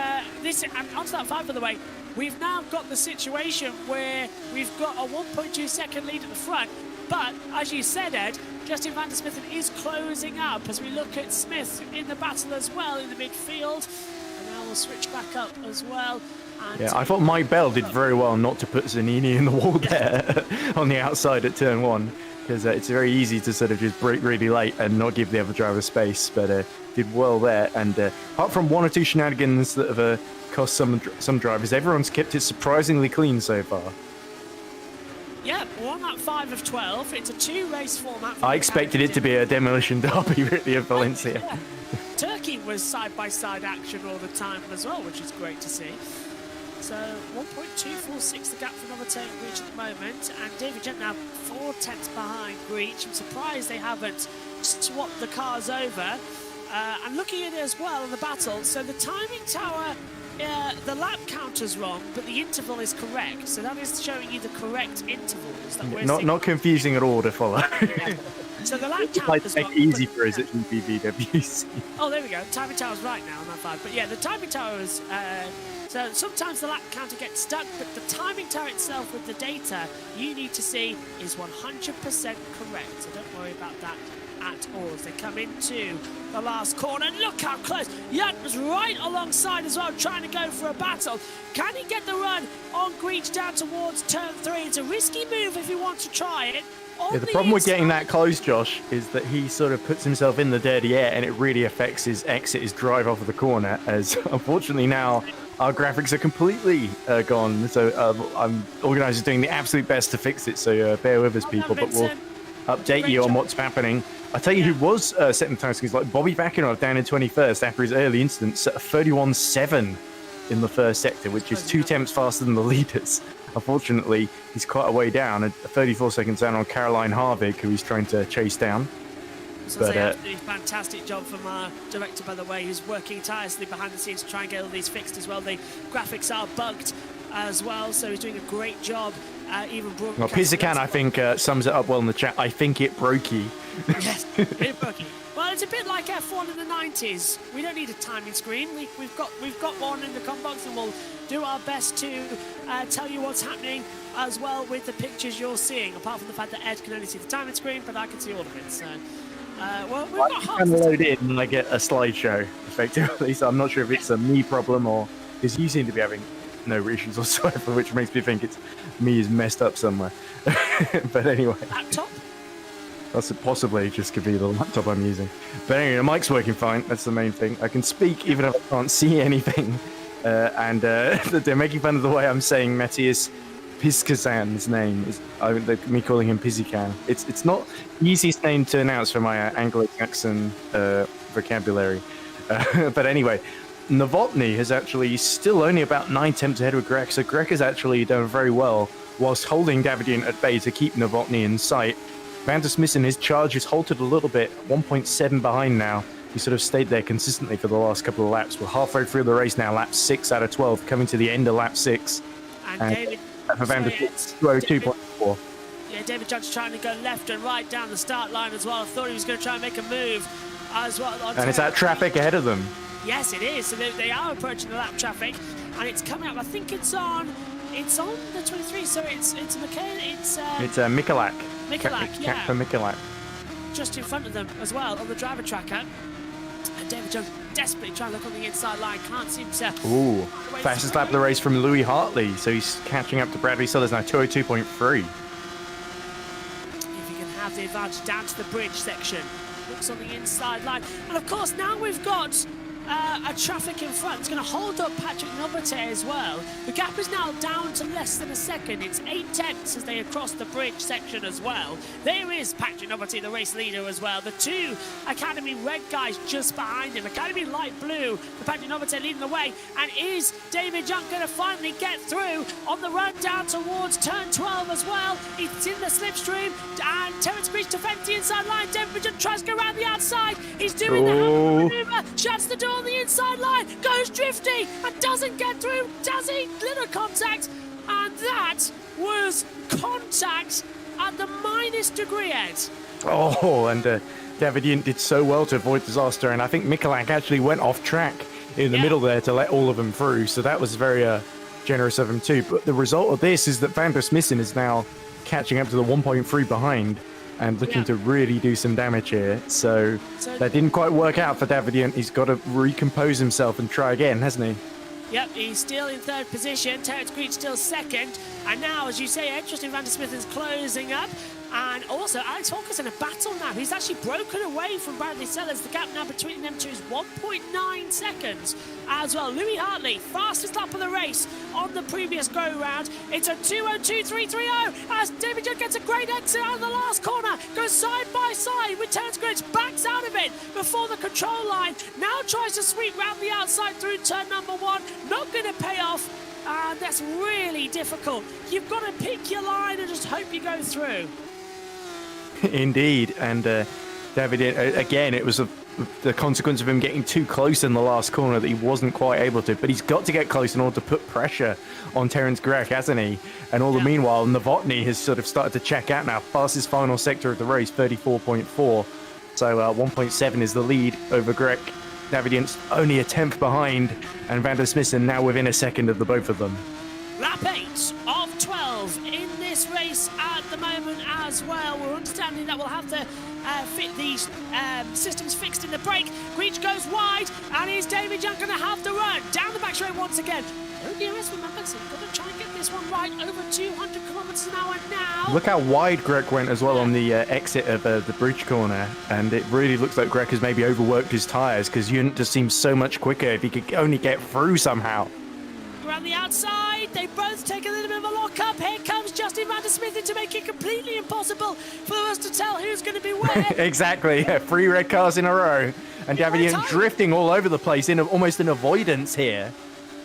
onto that 5, by the way. We've now got the situation where we've got a 1.2 second lead at the front. But, as you said, Ed, Justin Van der Smissen is closing up as we look at Smith in the battle as well in the midfield. And now we'll switch back up as well. And yeah, I thought Mike Bell did very well not to put Zanini in the wall there on the outside at turn 1, because it's very easy to sort of just brake really late and not give the other driver space, but did well there. And apart from 1 or 2 shenanigans that have cost some drivers, everyone's kept it surprisingly clean so far. Yeah, we're on that 5 of 12. It's a 2-race format. I expected it to be a demolition derby, really, of Valencia. Yeah. Turkey was side-by-side action all the time as well, which is great to see. So 1.246 the gap for Novelty and Breach at the moment, and David Junt now 4 tenths behind Breach. I'm surprised they haven't swapped the cars over. And looking at it as well in the battle, so the timing tower, the lap counter's wrong, but the interval is correct. So that is showing you the correct intervals. That we're not confusing at all to follow. So the lap counter's wrong. Easy for us at GPVWC. Oh, there we go. Timing tower's right now on that 5. But yeah, the timing tower is... so sometimes the lap counter gets stuck, but the timing tower itself with the data you need to see is 100% correct. So don't worry about that at all as they come into the last corner. Look how close. Junt was right alongside as well, trying to go for a battle. Can he get the run on Greach down towards turn 3? It's a risky move if he wants to try it. Yeah, the problem with getting that close, Josh, is that he sort of puts himself in the dirty air and it really affects his exit, his drive off of the corner, as unfortunately now our graphics are completely gone. So organisers doing the absolute best to fix it, so bear with us, people, but we'll update you on what's happening. I tell you who was setting the time screens, like Bobby Bakinov down in 21st after his early instance, set a 31.7 in the first sector, which is 2 tenths faster than the leaders. Unfortunately, he's quite a way down, at 34 seconds down on Caroline Harvig, who he's trying to chase down. So but, absolutely fantastic job from our director, by the way, who's working tirelessly behind the scenes to try and get all these fixed as well. The graphics are bugged as well, so he's doing a great job. Even broadcasting. Well, Pizzican, I think, sums it up well in the chat. I think it brokey. Yes, it brokey. Well, it's a bit like F1 in the 90s. We don't need a timing screen. We've got one in the com box, and we'll do our best to tell you what's happening as well with the pictures you're seeing. Apart from the fact that Ed can only see the timing screen, but I can see all of it. So, well, we've got half. I can load in and I get a slideshow effectively. So I'm not sure if it's a me problem or because you seem to be having no issues whatsoever, which makes me think it's me is messed up somewhere. But anyway. Laptop? That's possibly just could be the laptop I'm using. But anyway, the mic's working fine. That's the main thing. I can speak even if I can't see anything. And they're making fun of the way I'm saying Matthias Pizzican's name. Me calling him Pizzican. It's not the easiest name to announce for my Anglo-Saxon vocabulary. But anyway, Novotny has actually still only about 9 tenths ahead of Greg. So Greg has actually done very well whilst holding Davidian at bay to keep Novotny in sight. Van der Smissen, his charge has halted a little bit, 1.7 behind now. He sort of stayed there consistently for the last couple of laps. We're halfway through the race now, lap 6 out of 12, coming to the end of lap 6. And David, for Van der Smissen, 202.4. Yeah, David Judge trying to go left and right down the start line as well. I thought he was going to try and make a move as well. And it's that traffic ahead of them. Yes, it is. So they are approaching the lap traffic, and it's coming up. I think it's on the 23. So it's Mikulak. Mikulak, yeah. For Mikulak. Just in front of them as well on the driver tracker. And David Jones desperately trying to look on the inside line. Can't seem to. Ooh, fastest lap of the race from Louis Hartley. So he's catching up to Bradley Sellers now, 202.3. If he can have the advantage down to the bridge section. Looks on the inside line. And of course, now we've got a traffic in front. It's going to hold up Patrick Novote as well. The gap is now down to less than a second. It's 8 tenths as they cross the bridge section as well. There is Patrick Novote, the race leader as well. The 2 Academy red guys just behind him. Academy light blue for Patrick Novote leading the way. And is David Young going to finally get through on the run down towards turn 12 as well? He's in the slipstream. And Terence Breach defends the inside line. David Young tries to go around the outside. He's doing the handle maneuver. Shuts the door on the inside line, goes drifty and doesn't get through, does he? Little contact, and that was contact at the -degree, Ed. Oh, and Davidian did so well to avoid disaster, and I think Mikulak actually went off track in the middle there to let all of them through, so that was very generous of him too. But the result of this is that Van der Smissen is now catching up to the 1.3 behind and looking to really do some damage here. So that didn't quite work out for Davidian. He's got to recompose himself and try again, hasn't he? Yep, he's still in 3rd position. Terence Breach still 2nd. And now, as you say, Justin Van der Smissen is closing up. And also, Alex Hawker's in a battle now. He's actually broken away from Bradley Sellers. The gap now between them two is 1.9 seconds as well. Louis Hartley, fastest lap of the race on the previous go-round. It's a 2:02.330 as David Young gets a great exit out of the last corner. Goes side by side with Terence Breach, backs out of it before the control line. Now tries to sweep round the outside through turn number 1. Not going to pay off. And that's really difficult. You've got to pick your line and just hope you go through. Indeed, and David, again, it was the consequence of him getting too close in the last corner that he wasn't quite able to, but he's got to get close in order to put pressure on Terence Grech, hasn't he? And all the meanwhile, Novotny has sort of started to check out now, fastest final sector of the race, 34.4, so 1.7 is the lead over Grech. Davidian's only a 10th behind, and Van der Smissen now within a second of the both of them. Lap 8 of 12 in this race at the moment as well. We're understanding that we'll have to fit these systems fixed in the brake. Breach goes wide, and is David Young going to have the run down the back straight once again? ODRS, remember, so we've got to try and get this one right. Over 200 kilometers an hour now. Look how wide Grech went as well on the exit of the bridge corner, and it really looks like Grech has maybe overworked his tyres because Yunt just seems so much quicker if he could only get through somehow. around the outside. They both take a little bit of a lock up. Here comes Justin Van der Smith to make it completely impossible for us to tell who's going to be where. Exactly, yeah, 3 red cars in a row. And David drifting all over the place in almost an avoidance here.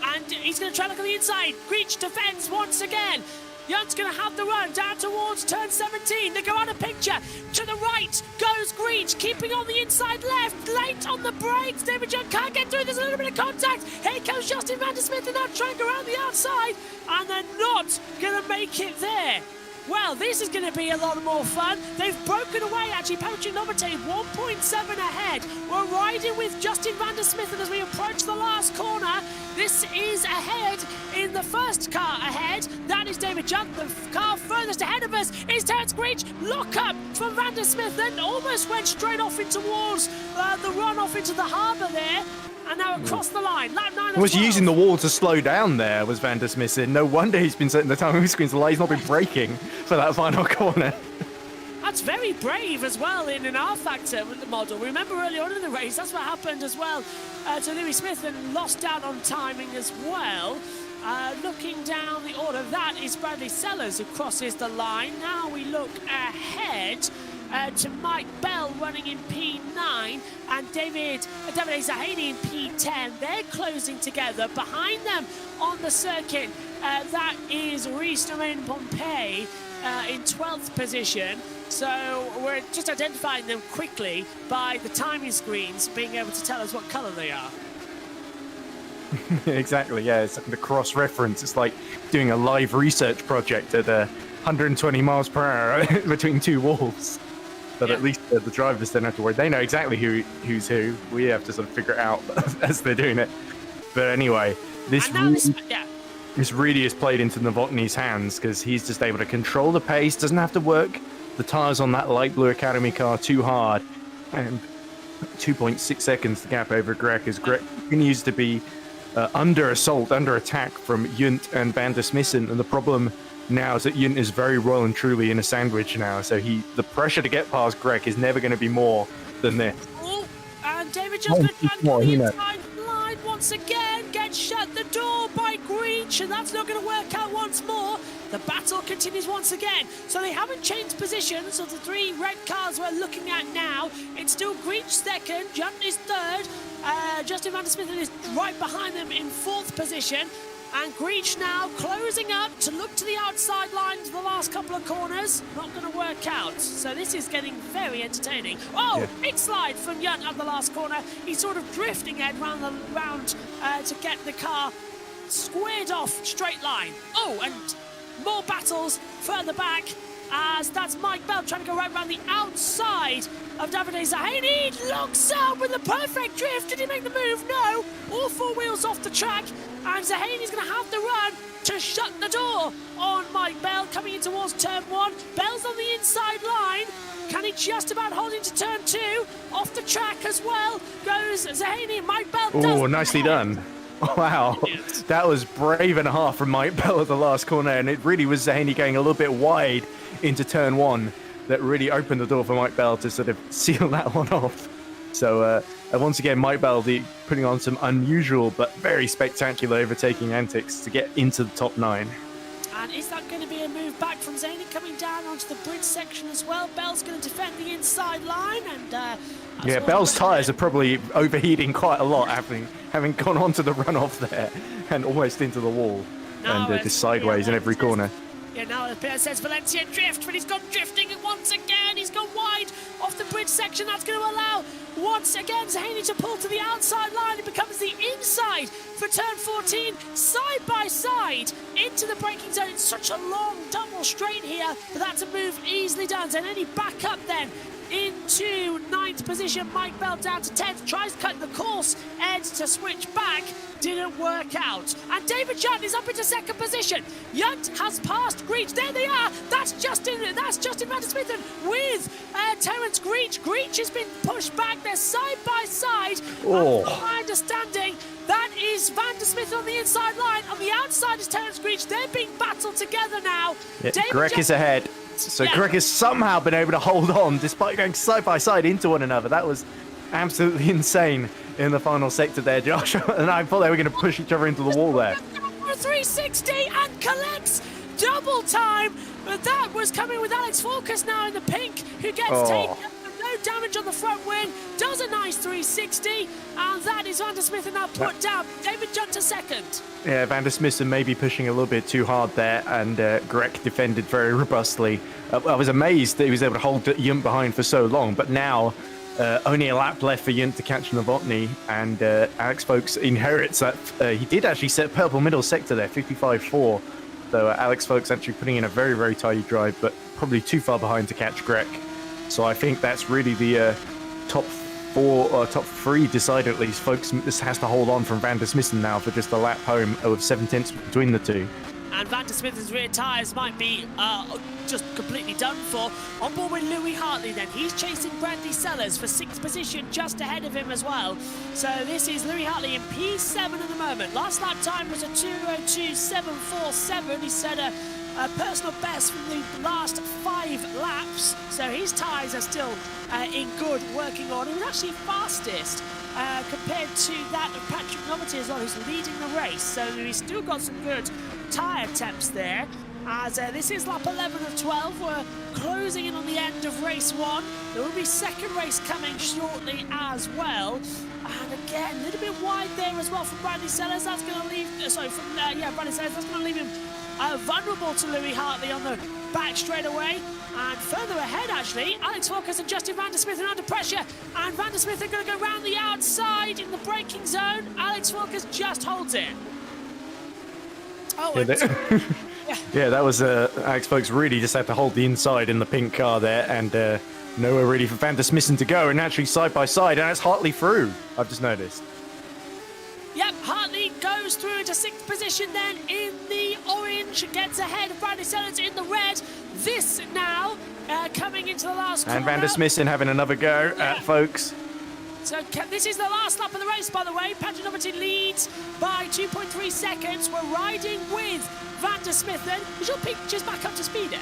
And he's going to try to look on the inside. Greach defends once again. Yunt's going to have the run down towards turn 17. They go out of picture. To the right goes Greach, keeping on the inside left. Late on the brakes. David Yunt can't get through. There's a little bit of contact. Here comes Justin Van der Smith, and now trying to go around the outside. And they're not going to make it there. Well, this is going to be a lot more fun. They've broken away, actually. Poaching Novote 1.7 ahead. We're riding with Justin Van der Smith, and as we approach the last corner, this is ahead in the first car ahead. That is David Junt. The car furthest ahead of us is Terence Greach. Lock up from Van der Smith, then almost went straight off in towards the run off into the harbour there. And now across the line, lap 9 Was using the wall to slow down there, was Van der Smith. No wonder he's been setting the timing screens alight. He's not been braking for that final corner. That's very brave as well in an R-Factor with the model. Remember early on in the race, that's what happened as well to Louis Smith, and lost out on timing as well. Looking down the order, that is Bradley Sellers who crosses the line. Now we look ahead to Mike Bell running in P9 and David Zahani in P10. They're closing together. Behind them on the circuit, that is Rhys-Domain Pompey in 12th position. So we're just identifying them quickly by the timing screens being able to tell us what colour they are. Exactly, yeah, it's the cross-reference. It's like doing a live research project at 120 miles per hour between 2 walls. But at least the drivers don't have to worry. They know exactly who's who. We have to sort of figure it out as they're doing it. But anyway, this really is played into Novotny's hands, because he's just able to control the pace, doesn't have to work the tyres on that light blue Academy car too hard. And 2.6 seconds the gap over Greg, as Greg continues to be under assault, under attack from Yunt and Van der Smissen. And the problem now is that Yunt is very well and truly in a sandwich now, so the pressure to get past Greg is never going to be more than this. Oh, and David just went down the inside line once again, gets shut the door by Greach, and that's not going to work out once more. The battle continues once again, so they haven't changed positions of the 3 red cars we're looking at now. It's still Greach second, Junt is third, Justin Van der Smith is right behind them in 4th position. And Greach now closing up to look to the outside line to the last couple of corners. Not going to work out. So this is getting very entertaining. Oh, big slide from Yunt at the last corner. He's sort of drifting Ed round to get the car squared off straight line. Oh, and more battles further back, as that's Mike Bell trying to go right around the outside of Davide Zahani. Locks up with a perfect drift. Did he make the move? No. All 4 wheels off the track. And Zahani's going to have to run to shut the door on Mike Bell coming in towards turn 1. Bell's on the inside line. Can he just about hold into turn 2? Off the track as well goes Zahani. Mike Bell does. Oh, nicely done. Wow, that was brave and a half from Mike Bell at the last corner, and it really was Zahani going a little bit wide into turn 1 that really opened the door for Mike Bell to sort of seal that one off. So once again, Mike Bell putting on some unusual but very spectacular overtaking antics to get into the top 9. And is that going to be a move back from Zahani coming down onto the bridge section as well? Bell's going to defend the inside line, and yeah, Bell's tyres are probably overheating quite a lot, having gone onto the runoff there and almost into the wall, and just sideways in every corner. Yeah, now it says Valencia drift, but he's gone drifting once again. He's gone wide off the bridge section. That's going to allow, once again, Zahani to pull to the outside line. It becomes the inside for turn 14, side by side into the braking zone. It's such a long double straight here, but that's a move easily done. Zahani back up then into 9th position. Mike Bell down to 10th, tries to cut the course edge to switch back, didn't work out. And David Junt is up into 2nd position. Yunt has passed Greach. There they are. That's Justin Van der Smith with Terence Greach. Greach has been pushed back. They're side by side. Oh. From my understanding, that is Van der Smith on the inside line. On the outside is Terence Greach. They're being battled together now. Yeah, Greg is ahead. So Greg has somehow been able to hold on despite going side by side into one another. That was absolutely insane in the final sector there, Josh. And I thought they were going to push each other into the wall there. a 360 and collects double time. But that was coming with Alex Focus now in the pink, who gets taken up with no damage on the front wing, does a nice 360, and that is Van der Smith now put down. David Judd to second. Yeah, Van der Smith may be pushing a little bit too hard there, and Greg defended very robustly. I was amazed that he was able to hold Yunt behind for so long, but now only a lap left for Yunt to catch Novotny, and Alex Folks inherits that. He did actually set purple middle sector there, 55.4. So Alex Folks actually putting in a very, very tidy drive, but probably too far behind to catch Greg. So I think that's really the top four or top three decided at least. Folks just has to hold on from Van der Smith now for just a lap home of 7/10 between the two. And Van der Smith's rear tyres might be just completely done for. On board with Louis Hartley then. He's chasing Bradley Sellers for 6th position, just ahead of him as well. So this is Louis Hartley in P7 at the moment. Last lap time was a 2:02.747. He set a personal best from the last 5 laps. So his tyres are still in good working order. He was actually fastest compared to that of Patrick Novelty as well, who's leading the race. So he's still got some good tyre temps there. As this is lap 11 of 12, we're closing in on the end of race 1. There will be second race coming shortly as well. And again, a little bit wide there as well from Bradley Sellers. That's going to leave, Bradley Sellers, that's going to leave him vulnerable to Louis Hartley on the back straight away. And further ahead, actually, Alex Focus and Justin Van der Smith are under pressure. And Van der Smith are going to go round the outside in the braking zone. Alex Focus just holds it. Oh, yeah, that was Alex Folks really just had to hold the inside in the pink car there, and nowhere really for Van der Smith to go, and actually side by side, and that's Hartley through, I've just noticed. Yep, Hartley goes through into 6th position then in the orange, gets ahead of Bradley Sellers in the red. This now coming into the last corner. And Van der Smith having another go at Folks. So this is the last lap of the race, by the way. Patrick Novelty leads by 2.3 seconds. We're riding with Van der Smith then. Is your pictures back up to speed yet?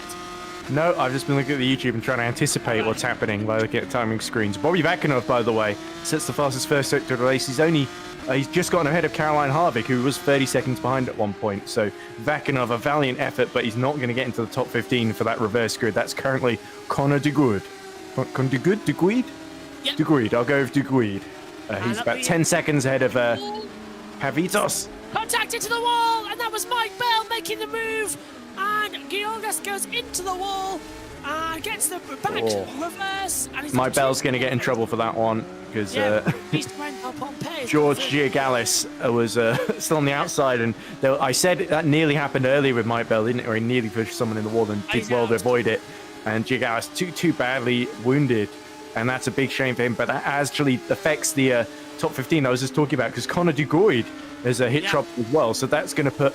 No, I've just been looking at the YouTube and trying to anticipate what's happening by looking at timing screens. Bobby Vakinov, by the way, sets the fastest first sector of the race. He's just gotten ahead of Caroline Harvick, who was 30 seconds behind at one point. So Vakinov, a valiant effort, but he's not going to get into the top 15 for that reverse grid. That's currently Connor de Guid. De Guid? Yep. De Guid. I'll go with De Guid. He's about 10 seconds ahead of Javitos. Contact into the wall, and that was Mike Bell making the move. And Georgas goes into the wall and gets the back reverse. And Mike Bell's going to get in trouble for that one because George Giagalis was still on the outside. And I said that nearly happened earlier with Mike Bell, didn't it? Or he nearly pushed someone in the wall and did well to avoid it. And Giagalis too badly wounded. And that's a big shame for him. But that actually affects the top 15 I was just talking about because Connor de Guid is a hit trouble as well. So that's going to put,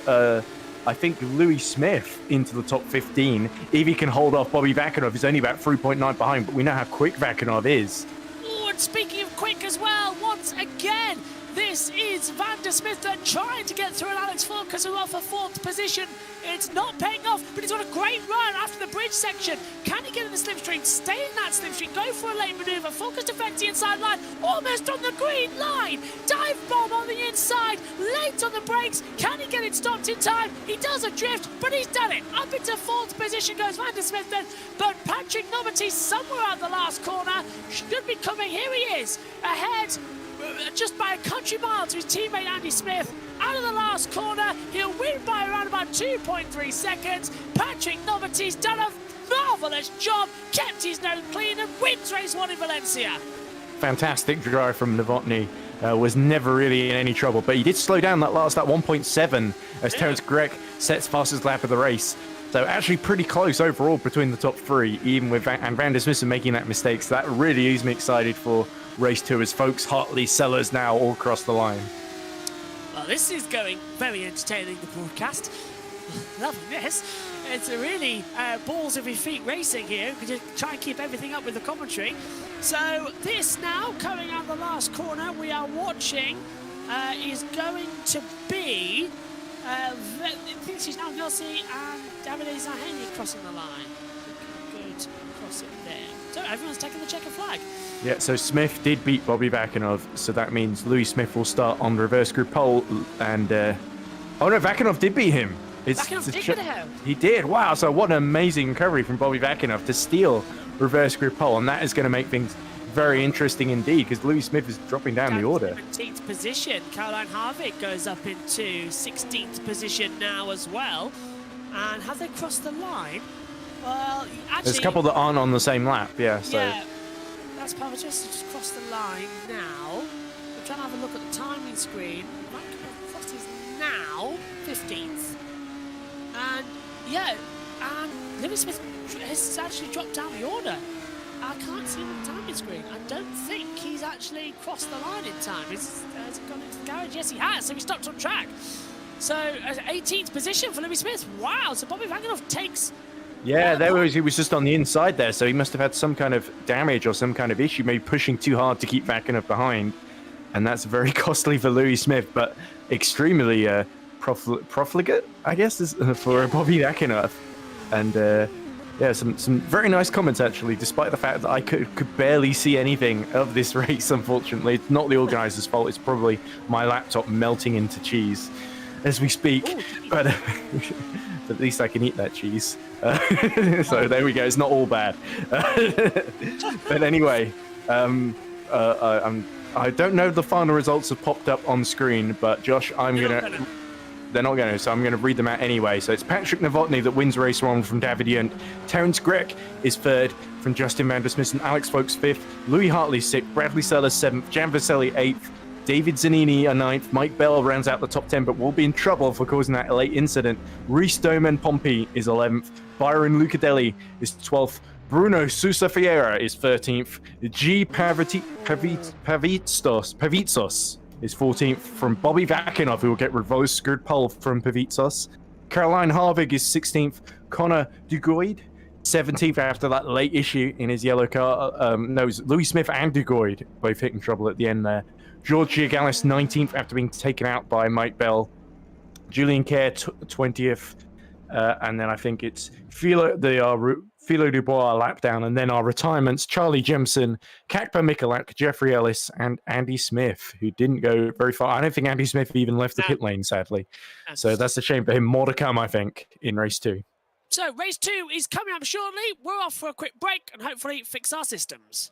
I think, Louis Smith into the top 15. If he can hold off Bobby Vakinov, he's only about 3.9 behind. But we know how quick Vakinov is. Oh, and speaking of quick as well, once again, this is Van der Smith trying to get through an Alex Focus as well for 4th position. It's not paying off, but he's on a great run after the bridge section. Can he get in the slipstream? Stay in that slipstream, go for a late manoeuvre. Focus defends the inside line, almost on the green line. Dive bomb on the inside, late on the brakes. Can he get it stopped in time? He does a drift, but he's done it. Up into 4th position goes Van der Smith then, but Patrick Novelty somewhere at the last corner. Should be coming, here he is, ahead just by a country mile to his teammate Andy Smith. Out of the last corner, he'll win by around about 2.3 seconds. Patrick Novelty's done a marvellous job, kept his nose clean and wins race 1 in Valencia. Fantastic drive from Novotny. Was never really in any trouble, but he did slow down that last, that 1.7 as Terence Grech sets fastest lap of the race. So actually pretty close overall between the top 3, even with Van der Smith making that mistake. So that really leaves me excited for race 2 as Folks, Hartley, Sellers now all across the line. Well, this is going very entertaining, the broadcast. Loving this. It's a really balls of your feet racing here. We can just try and keep everything up with the commentary. So this now, coming out the last corner, we are watching is going to be I think she's now Gelsey and Davide Zahani crossing the line. Good cross it there. So everyone's taking the checker flag. Yeah, so Smith did beat Bobby Vakinov, so that means Louis Smith will start on the reverse group pole, and Oh no, Vakinov did beat him. Vakinov did beat him. He did. Wow. So what an amazing recovery from Bobby Vakinov to steal reverse grid pole, and that is going to make things very interesting indeed because Louis Smith is dropping down the order. 17th position. Caroline Harvick goes up into 16th position now as well. And have they crossed the line? Well, actually, there's a couple that aren't on the same lap. Yeah. So. Yeah. That's probably just crossed the line now. I'm trying to have a look at the timing screen. Frost is now 15th. And yeah, and Louis Smith has actually dropped down the order. I can't see him on the timing screen. I don't think he's actually crossed the line in time. Has he gone into the garage? Yes, he has. So he stopped on track. So 18th position for Louis Smith. Wow. So Bobby Vakinov takes. Yeah, he was just on the inside there, so he must have had some kind of damage or some kind of issue, maybe pushing too hard to keep Vakinov behind, and that's very costly for Louis Smith, but extremely profligate, I guess, for Bobby Vakinov. And yeah, some very nice comments actually, despite the fact that I could barely see anything of this race. Unfortunately, it's not the organizer's fault. It's probably my laptop melting into cheese as we speak. Ooh, but at least I can eat that cheese. So there we go. It's not all bad. But anyway, I don't know if the final results have popped up on screen, but Josh, they're not going to, so I'm going to read them out anyway. So it's Patrick Novotny that wins race 1 from David Yunt. Terence Grech is 3rd from Justin Vandersmith, and Alex Folks 5th. Louis Hartley 6th. Bradley Sellers 7th. Jan Vaselli 8th. David Zanini a 9th. Mike Bell rounds out the top 10, but will be in trouble for causing that late incident. Reese Doman Pompey is 11th. Byron Lucadelli is 12th. Bruno Sousa Fiera is 13th. G. Pavitsos is 14th from Bobby Vakinov, who will get reverse grid pole from Pavitsos. Caroline Harvick is 16th. Connor Dugoid, 17th after that late issue in his yellow car. Louis Smith and Dugoid both hitting trouble at the end there. George Giagalis, 19th after being taken out by Mike Bell. Julian Kerr, 20th. And then I think it's Philo Dubois lap down, and then our retirements: Charlie Jemison, Kakpa Mikulak, Jeffrey Ellis, and Andy Smith, who didn't go very far. I don't think Andy Smith even left the pit lane, sadly. So that's a shame for him. More to come, I think, in race 2. So race 2 is coming up shortly. We're off for a quick break and hopefully fix our systems.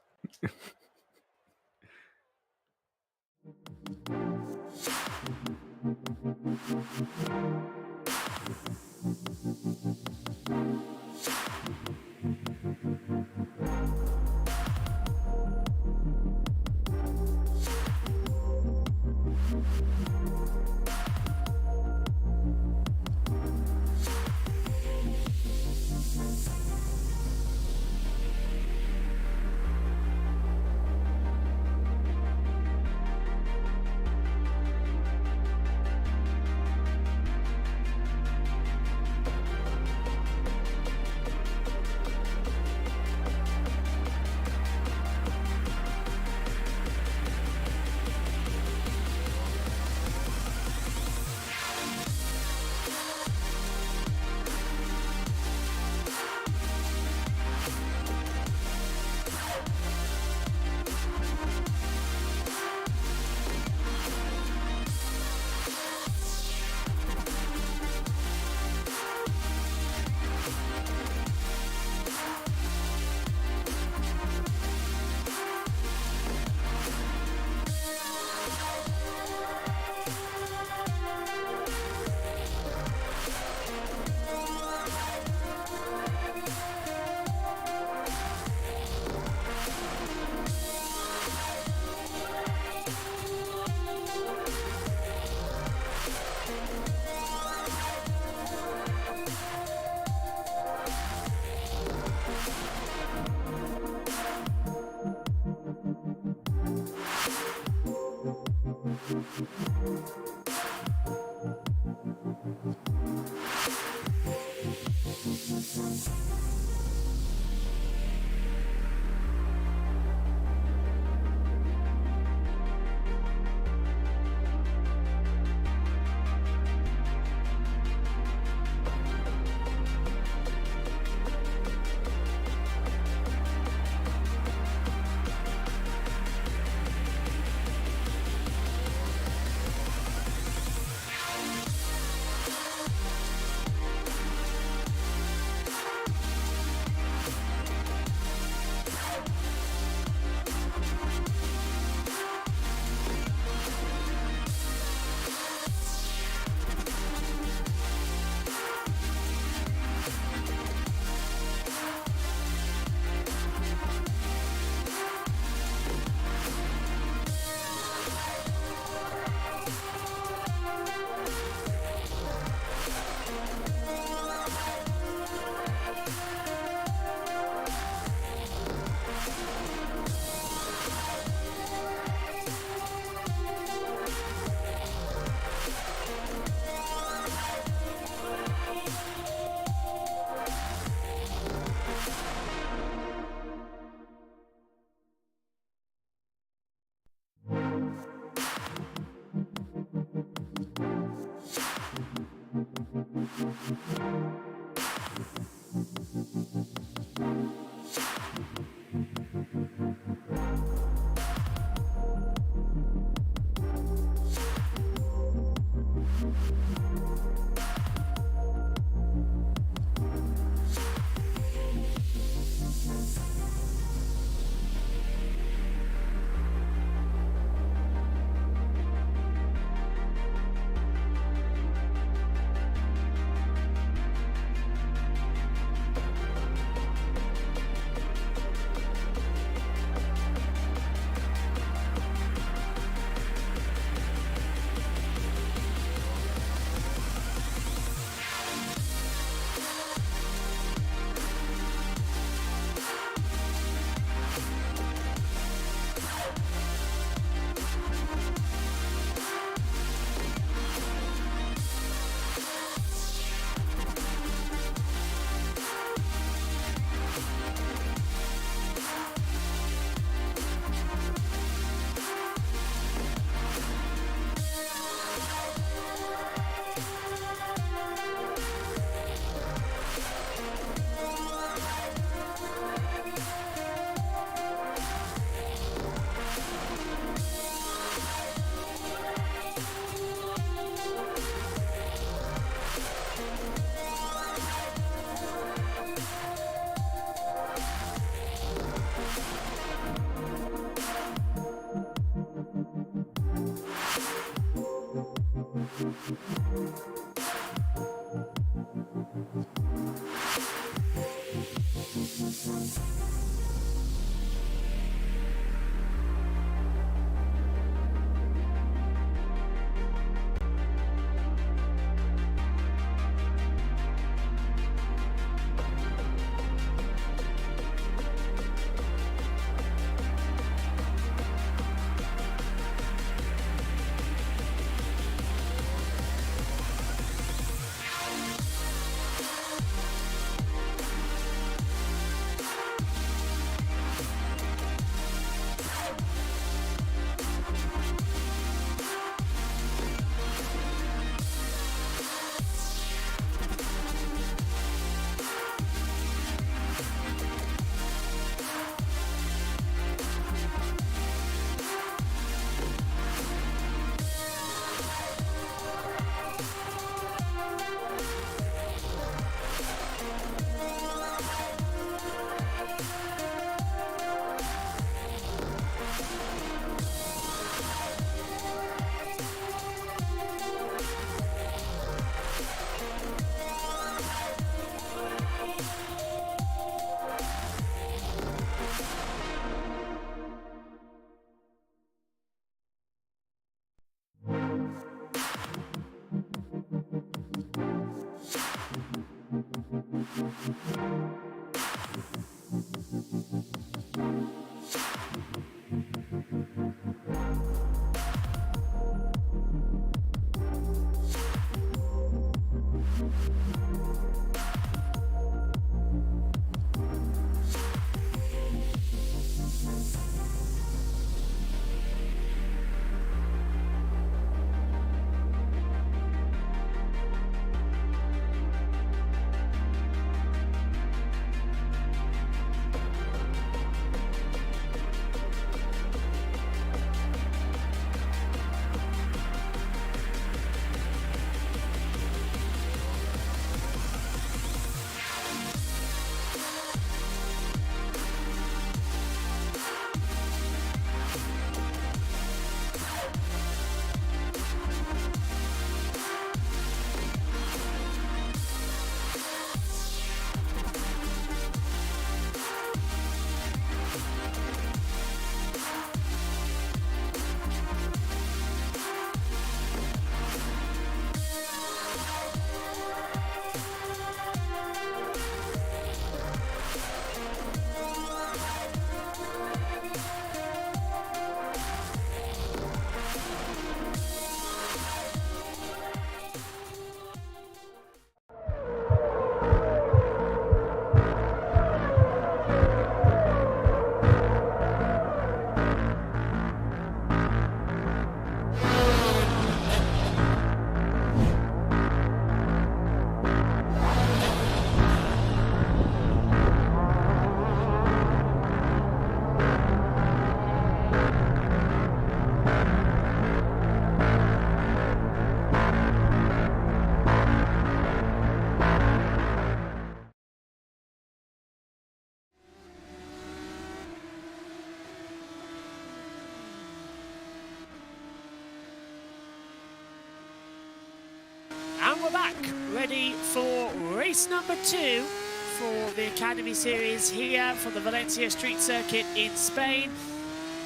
And we're back, ready for race number 2 for the Academy Series here for the Valencia Street Circuit in Spain.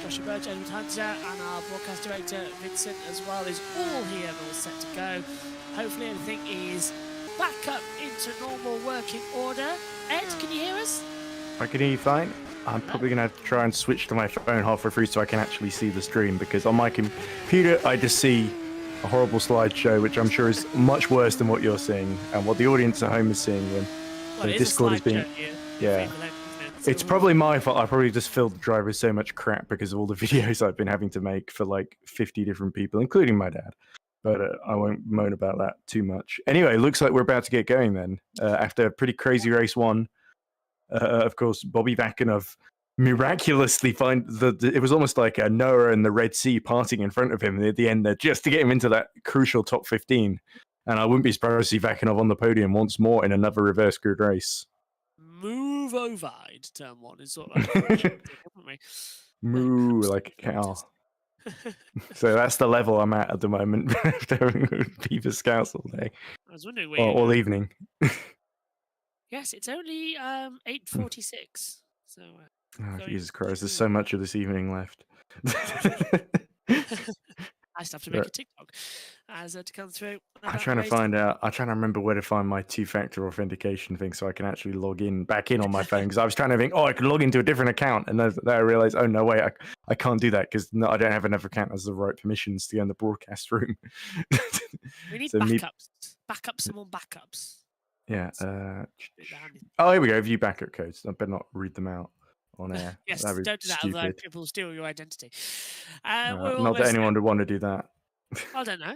Joshua Burch, Edward Hunter, and our broadcast director Vincent as well is all here and all set to go. Hopefully everything is back up into normal working order. Ed, can you hear us? I can hear you fine. I'm probably going to have to try and switch to my phone halfway through so I can actually see the stream, because on my computer I just see a horrible slideshow, which I'm sure is much worse than what you're seeing and what the audience at home is seeing when the Discord is being... Yeah. It's probably my fault. I probably just filled the drive with so much crap because of all the videos I've been having to make for like 50 different people, including my dad. But I won't moan about that too much. Anyway, looks like we're about to get going then. After a pretty crazy race 1, of course, Bobby Vakanov miraculously it was almost like a Noah and the Red Sea parting in front of him at the end there, just to get him into that crucial top 15. And I wouldn't be surprised to see Vakanov on the podium once more in another reverse grid race. Move over into turn 1 is sort of like, haven't we? Moo like a cow. So that's the level I'm at the moment after having Beaver Scouts all day. I was wondering or all evening. Yes, it's only 8:46. So oh, Jesus Christ, there's so much of this evening left. I just have to make a TikTok as to come through. I'm trying to remember where to find my 2-factor authentication thing so I can actually log back in on my phone, because I was trying to think, I could log into a different account, and then I realized, oh no, wait, I can't do that because I don't have another account as the right permissions to go in the broadcast room. We need backups. Backups and more backups. Yeah. Oh, here we go. View backup codes. I better not read them out on air. Yes, don't do that, otherwise people steal your identity. Not that anyone would want to do that. I don't know.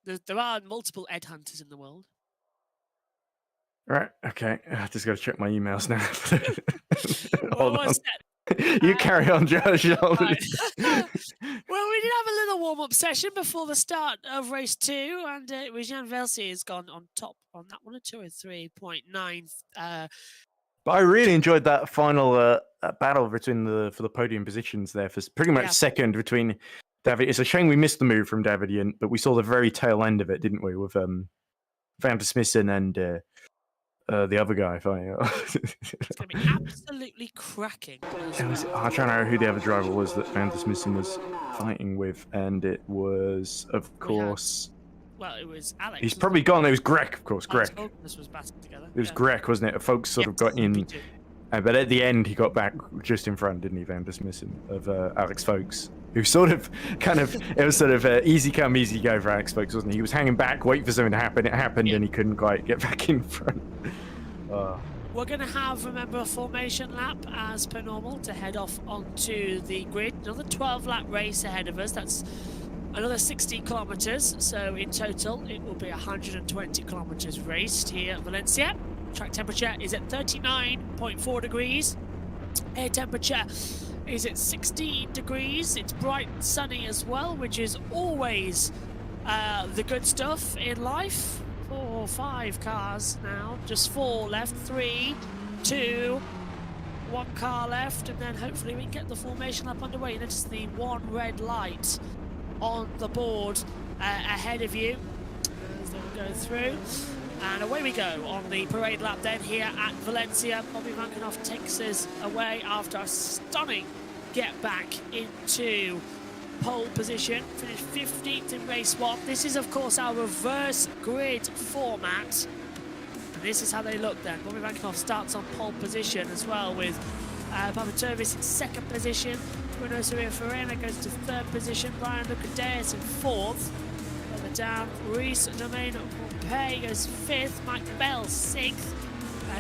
There are multiple Ed Hunters in the world. Right, okay. I just got to check my emails now. Hold on. You carry on, Josh. Right. Well, we did have a little warm-up session before the start of race 2, and it was Jan Velsey has gone on top on that one, 203.9. But I really enjoyed that final battle between for the podium positions there, for pretty much second between David. It's a shame we missed the move from Davidian, but we saw the very tail end of it, didn't we, with Van der Smissen and the other guy fighting. It's going to be absolutely cracking. I'm trying to remember who the other driver was that Van der Smissen was fighting with, and it was, of course... Well, it was Alex. He's probably gone. It was Greg, of course. Greg. This was battled together. It was Greg, wasn't it? Folks sort of got in, but at the end he got back just in front, didn't he? Van der Smissen of Alex Folks, who sort of, it was sort of easy come, easy go for Alex Folks, wasn't he? He was hanging back, waiting for something to happen. It happened, and he couldn't quite get back in front. We're going to have, remember, a formation lap as per normal to head off onto the grid. Another 12-lap race ahead of us. That's another 60 kilometers, so in total it will be 120 kilometers raced here at Valencia. Track temperature is at 39.4 degrees. Air temperature is at 16 degrees. It's bright and sunny as well, which is always the good stuff in life. 4 or 5 cars now, just 4 left, 3, 2, 1 car left, and then hopefully we can get the formation lap underway. Notice the 1 red light on the board ahead of you as they will go through, and away we go on the parade lap then here at Valencia. Bobby Vakanov takes us away after a stunning get back into pole position, finished 15th in race 1. This is of course our reverse grid format, and this is how they look then. Bobby Vakanov starts on pole position as well, with Papaturvis in 2nd position. Bruno Soria-Farena goes to 3rd position. Brian Lucadeus in 4th. Further down, Reese Domain Pompey goes 5th. Mike Bell 6th.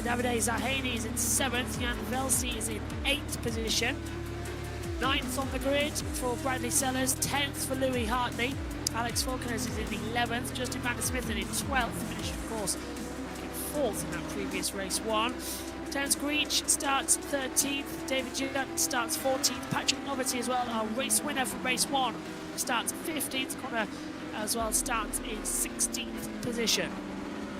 Davide Zahani is in 7th. Jan Velsey is in 8th position. 9th on the grid for Bradley Sellers. 10th for Louis Hartley. Alex Falconer is in 11th. Justin Van der Smissen in 12th. Finished, of course, in 4th in that previous race 1. Terence Greach starts 13th, David Gutt starts 14th, Patrick Novelty as well, our race winner from race 1, starts 15th, Connor as well starts in 16th position.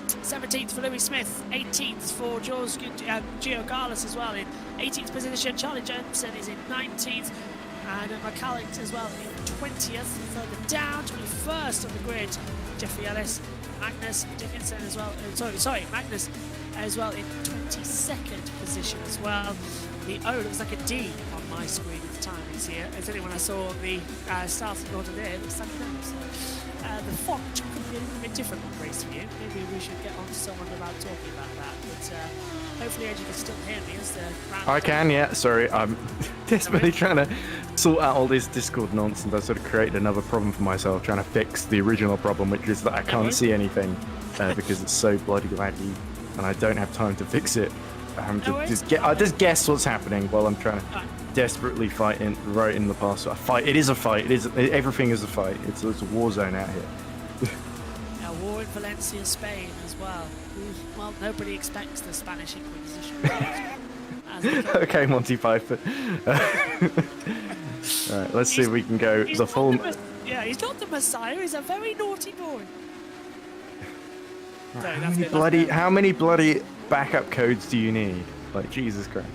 17th for Louis Smith, 18th for Gio Garlis as well in 18th position, Charlie Johnson is in 19th, and McCallum as well in 20th. Further down, 21st on the grid, Jeffrey Ellis Magnus Dickinson as well. Sorry, Magnus as well in 22nd position as well. The O looks like a D on my screen at the timings here. As only when I saw the starting order there, it looks like an O. So, the font could be a little bit different on Race View. Maybe we should get on to someone about talking about that. But hopefully, Ed, you can still hear me as the round. I can, yeah. Sorry, I'm desperately trying to sort out all this Discord nonsense. I sort of created another problem for myself, trying to fix the original problem, which is that I can't see anything because it's so bloody laggy, and I don't have time to fix it. I'm I just guess what's happening while I'm trying to desperately fight right in the past. A fight. It is a fight. Everything is a fight. It's a war zone out here. A war in Valencia, Spain as well. Well, nobody expects the Spanish Inquisition. Okay, Monty Python. All right, let's see if we can go the full. Yeah, he's not the Messiah. He's a very naughty boy. Right, how many bloody backup codes do you need? Like, Jesus Christ.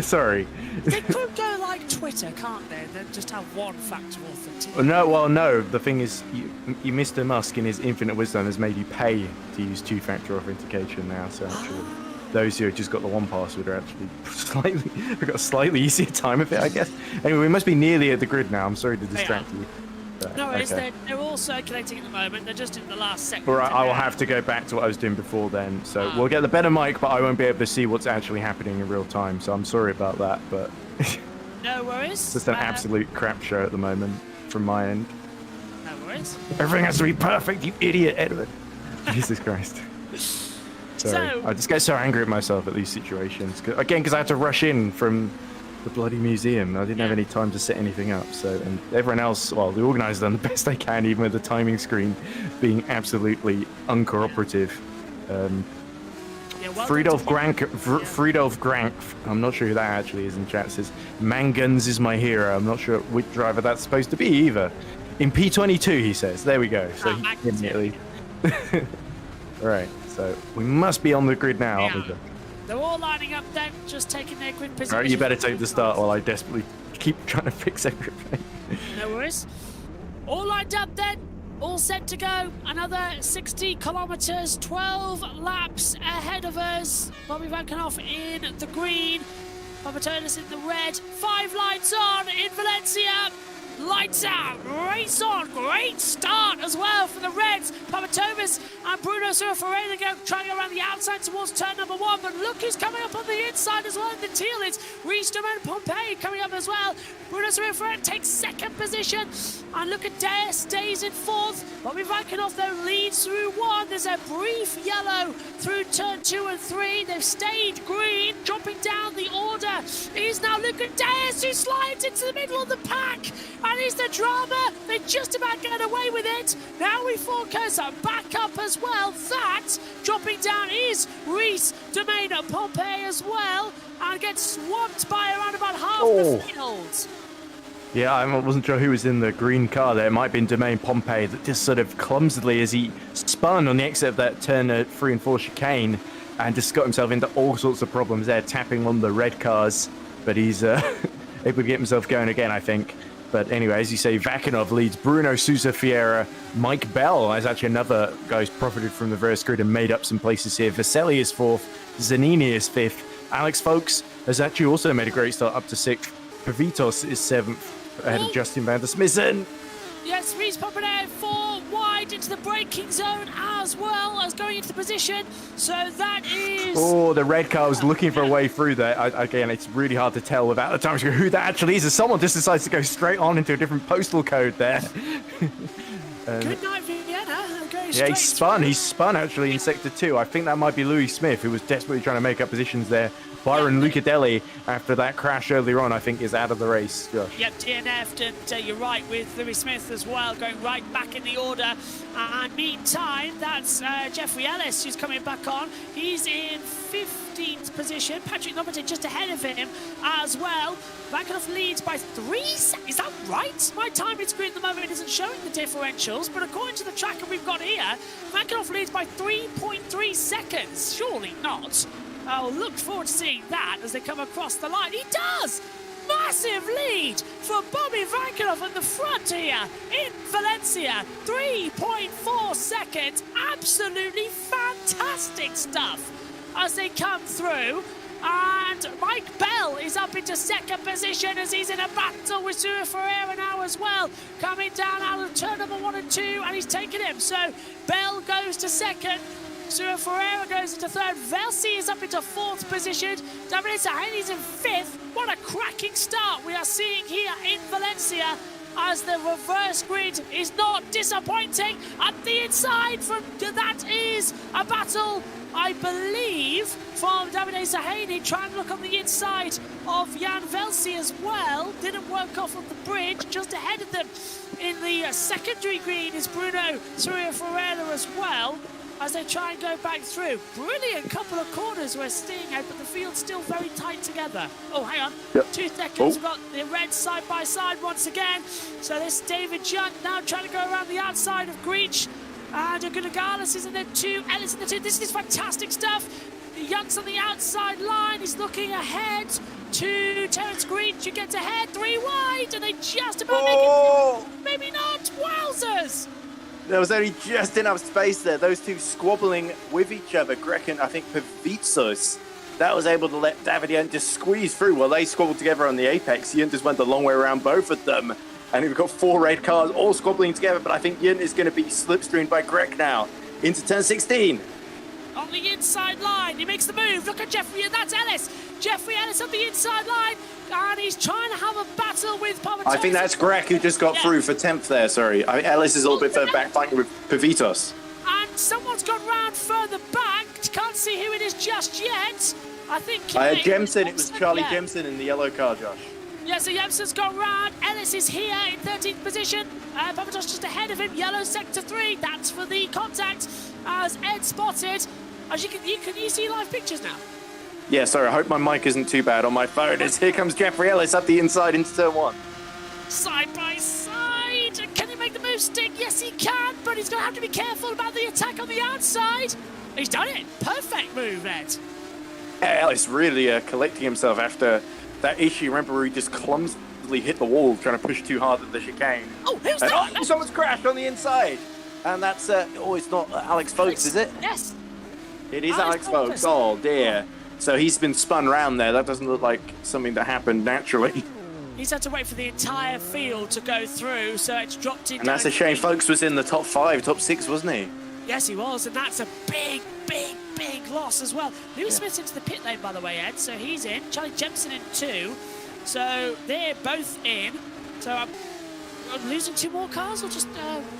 Sorry. They could go like Twitter, can't they? Then just have one factor authenticity. No. The thing is, Mr. Musk, in his infinite wisdom, has made you pay to use two-factor authentication now. So actually, those who have just got the one password are actually got a slightly easier time of it, I guess. Anyway, we must be nearly at the grid now. I'm sorry to distract you. No, okay. They're all circulating at the moment. They're just in the last second. All right, I will have to go back to what I was doing before then. So we'll get the better mic, but I won't be able to see what's actually happening in real time. So I'm sorry about that, but no worries. It's just an absolute crap show at the moment from my end. No worries. Everything has to be perfect, you idiot, Edward. Jesus Christ. Sorry. I just get so angry at myself at these situations. Because I had to rush in from the bloody museum. I didn't have any time to set anything up. So, and everyone else, well, the organisers done the best they can, even with the timing screen being absolutely uncooperative. Friedolf Grank, I'm not sure who that actually is in chat, says, Manguns is my hero. I'm not sure which driver that's supposed to be either. In P22, he says. There we go. So he immediately. Right, so we must be on the grid now, aren't we? They're all lining up then, just taking their grid position. All right, you better take the start while I desperately keep trying to fix everything. No worries. All lined up then, all set to go. Another 60 kilometers, 12 laps ahead of us. Bobby Vankenhoff in the green, Papatonus in the red. 5 lights on in Valencia. Lights out, race on, great start as well for the Reds. Papatomas and Bruno Ferreira trying to go around the outside towards turn number 1, but look who's coming up on the inside as well in the teal. It's Reestam and Pompey coming up as well. Bruno Ferreira takes 2nd position, and look at Dare stays in 4th. Bobby Vankenhoff though leads through 1. There's a brief yellow through turn 2 and 3. They've stayed green, dropping down the order. Is now look at Dare, who slides into the middle of the pack. And is the drama. They just about get away with it. Now we focus back up as well. That dropping down is Reese, Domain Pompey as well, and gets swamped by around about half the field. Yeah, I wasn't sure who was in the green car there. It might have been Domain Pompey that just sort of clumsily, as he spun on the exit of that turn 3 and 4 chicane, and just got himself into all sorts of problems there, tapping on the red cars. But he's able to get himself going again, I think. But anyway, as you say, Vakinov leads. Bruno Sousa Fiera. Mike Bell is actually another guy who's profited from the reverse grid and made up some places here. Vaselli is 4th. Zanini is 5th. Alex Folks has actually also made a great start up to 6th. Pavitos is 7th ahead of Justin van der Smissen. Yes, Reese popping out 4 wide into the braking zone as well as going into the position. So that is... Oh, the red car was looking for a way through there. Again, it's really hard to tell without the time who that actually is. As someone just decides to go straight on into a different postal code there. Good night, Vienna. Yeah, he spun actually in Sector 2. I think that might be Louis Smith, who was desperately trying to make up positions there. Byron Lucadelli, after that crash earlier on, I think is out of the race. Josh. Yep, DNF'd, and you're right with Louis Smith as well, going right back in the order. And meantime, that's Jeffrey Ellis who's coming back on. He's in 15th position. Patrick Lombardin just ahead of him as well. Vankenhoff leads by 3 seconds. Is that right? My timing screen at the moment isn't showing the differentials, but according to the tracker we've got here, Vankenhoff leads by 3.3 seconds. Surely not. I'll look forward to seeing that as they come across the line. He does! massive lead for Bobby Vankanoff at the front here in Valencia. 3.4 seconds. Absolutely fantastic stuff as they come through. And Mike Bell is up into second position as he's in a battle with Sura Ferreira now as well. Coming down out of turn number 1 and 2, and he's taken him. So Bell goes to second. Sura Ferreira goes into third. Velsi is up into fourth position. Davide Saheni's in fifth. What a cracking start we are seeing here in Valencia, as the reverse grid is not disappointing. At the inside, that is a battle, I believe, from Davide Saheni, trying to look on the inside of Jan Velsi as well. Didn't work off of the bridge. Just ahead of them in the secondary green is Bruno Sura Ferreira as well, as they try and go back through. Brilliant couple of corners we're seeing out, but the field's still very tight together. Oh, hang on. Yep. 2 seconds. We've got the red side by side once again. So this David Junt now trying to go around the outside of Greach. And Gunagalis is in there too. Ellis in there too. This is fantastic stuff. Junt's on the outside line. He's looking ahead to Terence Greach, who gets ahead 3 wide. And they just about make it. Maybe not. Wowzers. There was only just enough space there. Those two squabbling with each other. Grek and I think Pavitsos, that was able to let David Yunt just squeeze through while they squabbled together on the apex. Yunt just went the long way around both of them. And we've got 4 red cars all squabbling together. But I think Yunt is going to be slipstreamed by Grek now into turn 16. On the inside line, he makes the move. Look at Jeffrey, and that's Ellis. Jeffrey Ellis on the inside line, and he's trying to have a battle with Papatos. I think that's Grek who just got through for 10th there, sorry. I think Ellis is a little bit further back fighting with Pavitos. And someone's gone round further back. Can't see who it is just yet. I think... Jemson, it was Charlie Jemson in the yellow car, Josh. Yeah, so Jemson's gone round. Ellis is here in 13th position. Papatos just ahead of him. Yellow sector 3. That's for the contact, as Ed spotted. As you see live pictures now? Yeah, sorry, I hope my mic isn't too bad on my phone. Here comes Jeffrey Ellis up the inside into turn 1. Side by side. Can he make the move stick? Yes, he can, but he's going to have to be careful about the attack on the outside. He's done it. Perfect move, Ed. Yeah, Ellis really collecting himself after that issue. Remember where he just clumsily hit the wall trying to push too hard at the chicane. Oh, who's that? Oh, someone's crashed on the inside. And that's, it's not Alex Folks, is it? Yes. It is Alex Folks. Oh, dear. So he's been spun round there. That doesn't look like something that happened naturally. He's had to wait for the entire field to go through, so it's dropped in. And that's a shame. Folks was in the top 5, top 6, wasn't he? Yes, he was, and that's a big loss as well. Lewis Smith's into the pit lane, by the way, Ed, so he's in. Charlie Jemson in 2. So they're both in. So I'm losing 2 more cars, or just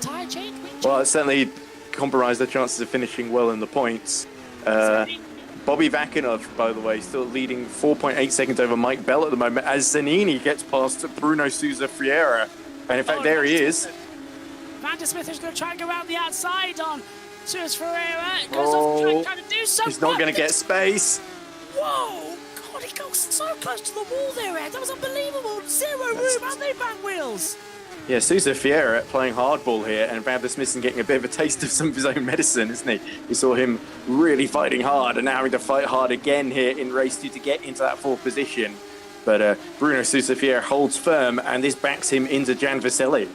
tyre change? Well, it certainly compromised their chances of finishing well in the points. Bobby Vakinov, by the way, still leading 4.8 seconds over Mike Bell at the moment, as Zanini gets past Bruno Souza Friera. And in fact, there he is. Van der Smith is going to try and go around the outside on Souza Friera. Goes off trying to do something. He's not going to get space. Whoa! God, he got so close to the wall there, Ed. That was unbelievable. 0 room, and they back wheels. Yeah, Souza Fiera playing hardball here, and Van der Smithson getting a bit of a taste of some of his own medicine, isn't he? We saw him really fighting hard, and now having to fight hard again here in race 2 to get into that 4th position. But Bruno Souza Fiera holds firm, and this backs him into Jan Vaselli.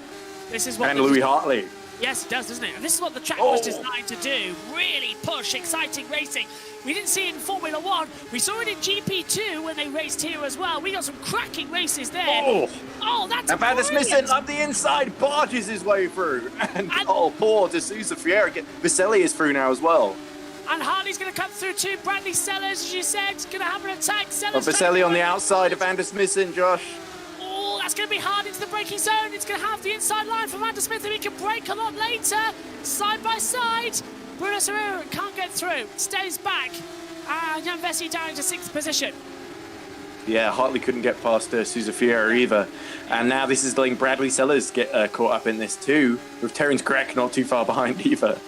This is what and Louis Hartley. Yes, it does, doesn't it? And this is what the track was designed to do. Really push, exciting racing. We didn't see it in Formula 1. We saw it in GP2 when they raced here as well. We got some cracking races there. Oh, that's and Van der Smithson up the inside, barges his way through. And poor De Souza Fiera. Vaselli is through now as well. And Hartley's going to come through too. Bradley Sellers, as you said, going to have an attack. Sellers Vaselli on the outside of Van der Smithson, Josh. Oh, that's going to be hard into the braking zone. It's going to have the inside line for Van der Smith, and he can brake a lot later. Side by side. Bruno Serrero can't get through. Stays back. And Jan Vessi down into 6th position. Yeah, Hartley couldn't get past Souza Fiera either. And now this is letting Bradley Sellers get caught up in this too, with Terence Grek not too far behind either.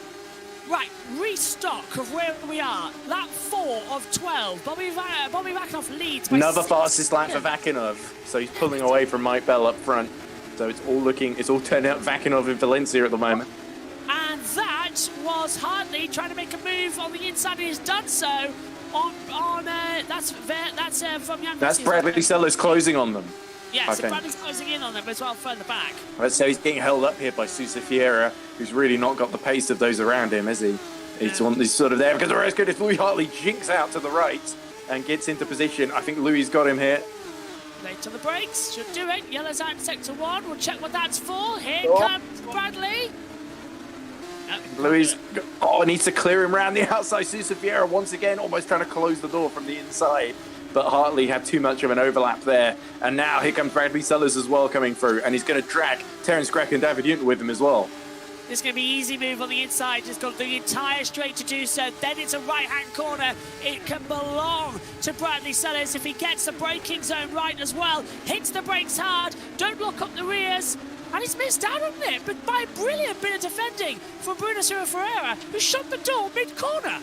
Right, restock of where we are. Lap 4 of 12. Bobby Vakinov leads by another fastest lap for Vakinov. So he's pulling away from Mike Bell up front. So it's all turning out Vakinov in Valencia at the moment. And that was Hartley trying to make a move on the inside. He's done so. that's from Jan. That's Bradley Sellers closing on them. Yeah, I so think. Bradley's closing in on them as well, further back. So he's getting held up here by Sousa Vieira, who's really not got the pace of those around him, has he? He's sort of there because the race good if Louis Hartley jinks out to the right and gets into position. I think Louis got him here. Late to the brakes, should do it. Yellow's out in sector 1. We'll check what that's for. Here comes Bradley. Louis needs to clear him around the outside. Sousa Vieira once again almost trying to close the door from the inside. But Hartley had too much of an overlap there. And now here comes Bradley Sellers as well coming through. And he's going to drag Terence Grech and David Yunton with him as well. This is going to be easy move on the inside. Just got the entire straight to do so. Then it's a right-hand corner. It can belong to Bradley Sellers if he gets the braking zone right as well. Hits the brakes hard. Don't lock up the rears. And he's missed out on it, but by a brilliant bit of defending from Bruno Silva Ferreira, who shot the door mid-corner.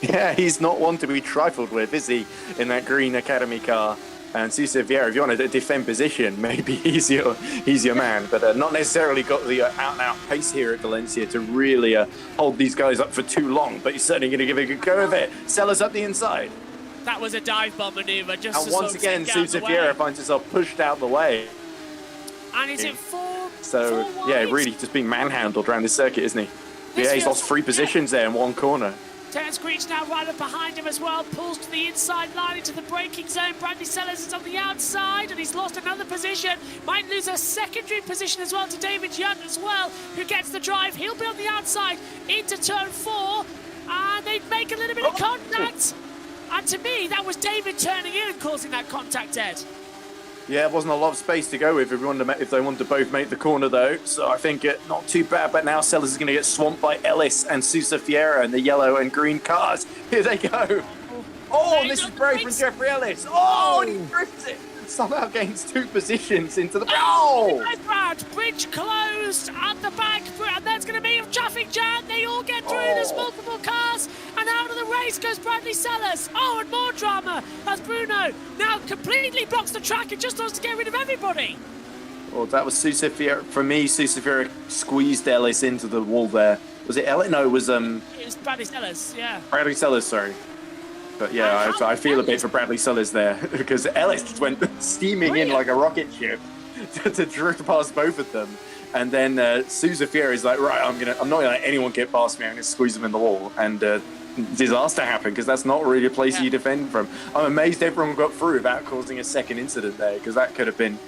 Yeah, he's not one to be trifled with, is he, in that green Academy car? And Sousa Vieira, if you want to defend position, maybe he's your man, but not necessarily got the out-and-out pace here at Valencia to really hold these guys up for too long, but he's certainly going to give it a good go of it. Sellers up the inside. That was a dive bomb maneuver. Just and to once again, Sousa Vieira finds himself pushed out the way. And is it four yeah, really just being manhandled around this circuit, isn't he? He's lost 3 positions there in one corner. Terence Grech now right up behind him as well, pulls to the inside line into the braking zone. Bradley Sellers is on the outside and he's lost another position. Might lose a secondary position as well to David Yunt as well, who gets the drive. He'll be on the outside into turn 4 and they make a little bit of contact. And to me, that was David turning in and causing that contact, Ed. Yeah, it wasn't a lot of space to go with if they wanted to both make the corner, though. So I think not too bad. But now Sellers is going to get swamped by Ellis and Sousa Vieira in the yellow and green cars. Here they go. Oh, and this is brave from Jeffrey Ellis. Oh, and he drifts it. Somehow gains 2 positions into the... Oh! Brad, bridge closed at the back, and there's going to be a traffic jam. They all get through. There's multiple cars, and out of the race goes Bradley Sellers. Oh, and more drama as Bruno now completely blocks the track and just wants to get rid of everybody. Well, that was Sousa Vieira. For me, Sousa Vieira squeezed Ellis into the wall there. Was it Ellis? No, it was... It was Bradley Sellers, yeah. Bradley Sellers, sorry. But yeah, I feel a bit for Bradley Sellers there because Ellis just went steaming in like a rocket ship to drift past both of them. And then Sousa Vieira is like, right, I'm not going to let anyone get past me. I'm going to squeeze them in the wall. And disaster happened because that's not really a place you defend from. I'm amazed everyone got through without causing a second incident there because that could have been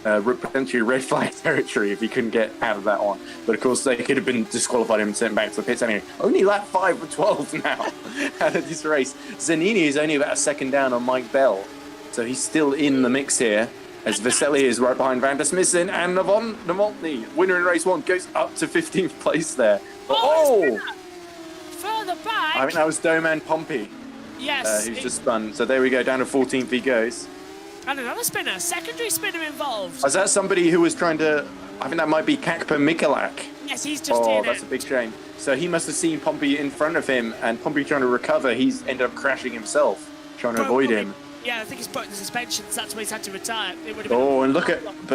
potentially red flag territory if he couldn't get out of that one. But of course, they could have been disqualified him and sent back to the pits anyway. Only lap 5 for 12 now out of this race. Zanini is only about a second down on Mike Bell. So he's still in the mix here as Vaselli is right behind Van der Smissen and Novotny, winner in race 1, goes up to 15th place there. Further back. I think that was Doman Pompey. Yes. Who's just spun. So there we go, down to 14th he goes. And another spinner, secondary spinner involved. Is that somebody who was trying to... I think that might be Kakpa Mikulak. Yes, he's just in it. Oh, that's a big shame. So he must have seen Pompey in front of him, and Pompey trying to recover. He's ended up crashing himself, trying to avoid him. Yeah, I think he's broken the suspensions. That's why he's had to retire. It would have been and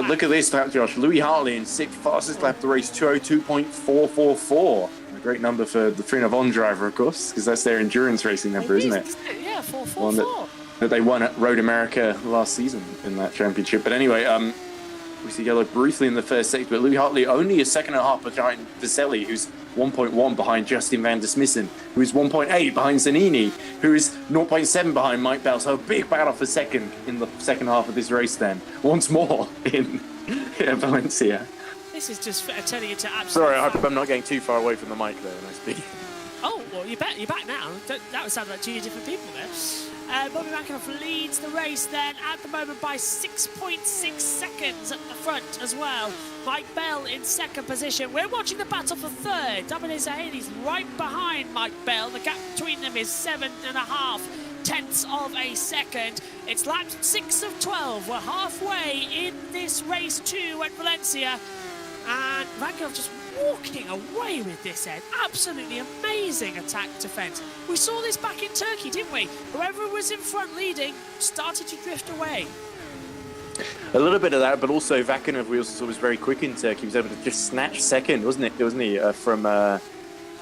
look at this lap, Josh. Louis Hartley in 6th, fastest lap of the race, 2:02.444. A great number for the Trina Von driver, of course, because that's their endurance racing number, isn't it? Yeah, 4:44. That they won at Road America last season in that championship. But anyway, we see yellow briefly in the first sector, but Louis Hartley only a second and a half behind Vaselli, who's 1.1 behind Justin Van der Smissen, who's 1.8 behind Zanini, who is 0.7 behind Mike Bell. So a big battle for second in the second half of this race then. Once more in Valencia. This is just turning into absolute... Sorry, I hope I'm not getting too far away from the mic there when I speak. Oh, well, you're back now. That would sound like 2 different people there. Bobby Mackinoff leads the race then at the moment by 6.6 seconds at the front as well. Mike Bell in 2nd position. We're watching the battle for 3rd. Davide Zahedi's right behind Mike Bell. The gap between them is 7.5 tenths of a second. It's lap 6 of 12. We're halfway in this race 2 at Valencia. And Mackinoff just walking away with this, Ed. Absolutely amazing attack defence. We saw this back in Turkey, didn't we? Whoever was in front leading started to drift away. A little bit of that, but also Vakinov we also saw was very quick in Turkey. He was able to just snatch second, wasn't he, from